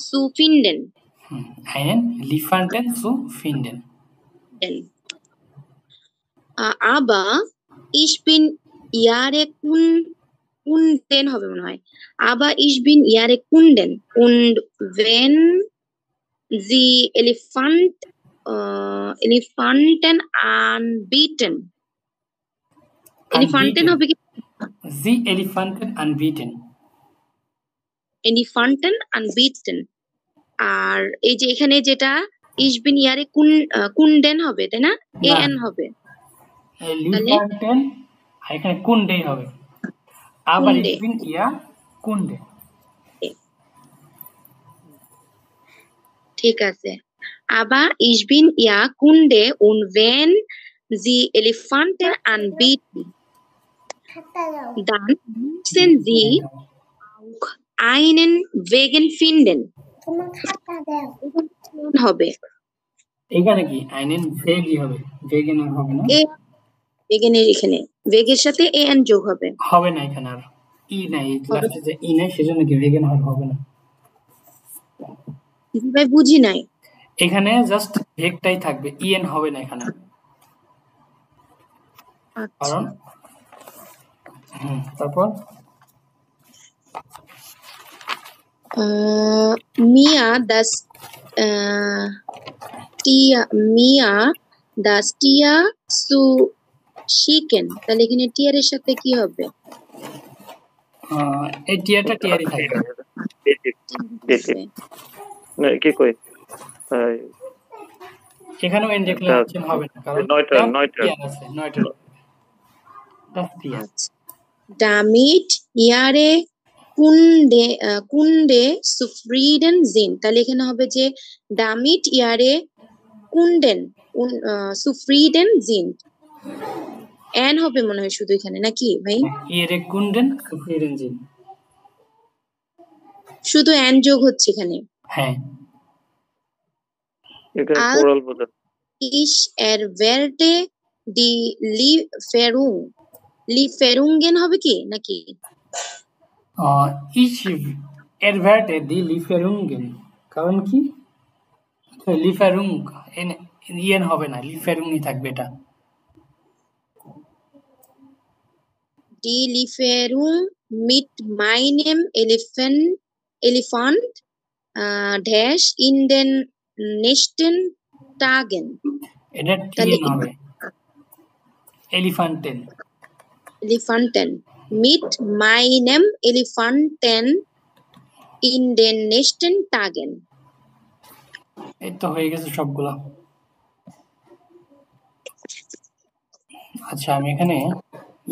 zu finden. Einen Lieferanten zu finden. Aber ich bin Ihre Kunden হবে মনে হয়, aber ich bin Ihre Kunden und wenn the elephant unbeaten. Elephanten হবে কি? The elephant unbeaten. Elephanten unbeaten. আর এই যে এখানে যেটা ইসবিন ইয়ারে কুন্ডেন হবে তাই না? এন হবে। এলিফ্যান্টেন আর এখানে কুন্ডে হবে। আবার কুন্ডে। ইসবিন ইয়া কুন্ডে। ঠিক আছে। Aber ich bin ja Kunde und wenn Sie Elefanten anbieten, dann müssen Sie auch einen Wegen finden. হবে এখানে কি আইনেন ভেগই হবে, ভেগেন আর হবে না। ভেগেনের এখানে ভেগের সাথে এন যোগ হবে। হবে না এখানে আর ই নাই, লাস্টে যে ই নাই সেজন্য কি ভেগেন আর হবে না। ভাই বুঝি নাই। এখানে জাস্ট ভেগটাই থাকবে, ইএন হবে না এখানে। কারণ তারপর Mia das Tier zu schicken, তাহলে এখানে টিয়ারের সাথে কি হবে? এই টিয়ারটা টিয়ারই থাকবে। কি কই এখানেও এন ডিক্লারেশন হবে না কারণ নয়টা আছে, নয়টা। Damit ihre Kunde zufrieden sind, তাহলে এখানে হবে যে damit ihre Kunden zufrieden sind। N হবে মনে হয় শুধু এখানে নাকি ভাই? ihre Kunden zufrieden sind। শুধু এন যোগ হচ্ছে এখানে। হ্যাঁ, এখানে প্লুরাল বোঝায়। Ich erwarte die Lieferungen হবে কি নাকি? ich erwarte die Lieferungen, কারণ কি Lieferung ইয়েন হবে না, Lieferungই থাকবে এটা। Die Lieferung mit meinem Elefant dash in den nächsten Tagen, এটা টিএন হবে, Elephanten mit meinem Elefanten in den nächsten Tagen। এই তো হয়ে গেছে সবগুলা। আচ্ছা আমি এখানে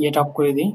ইয়ে টপ করে দিই।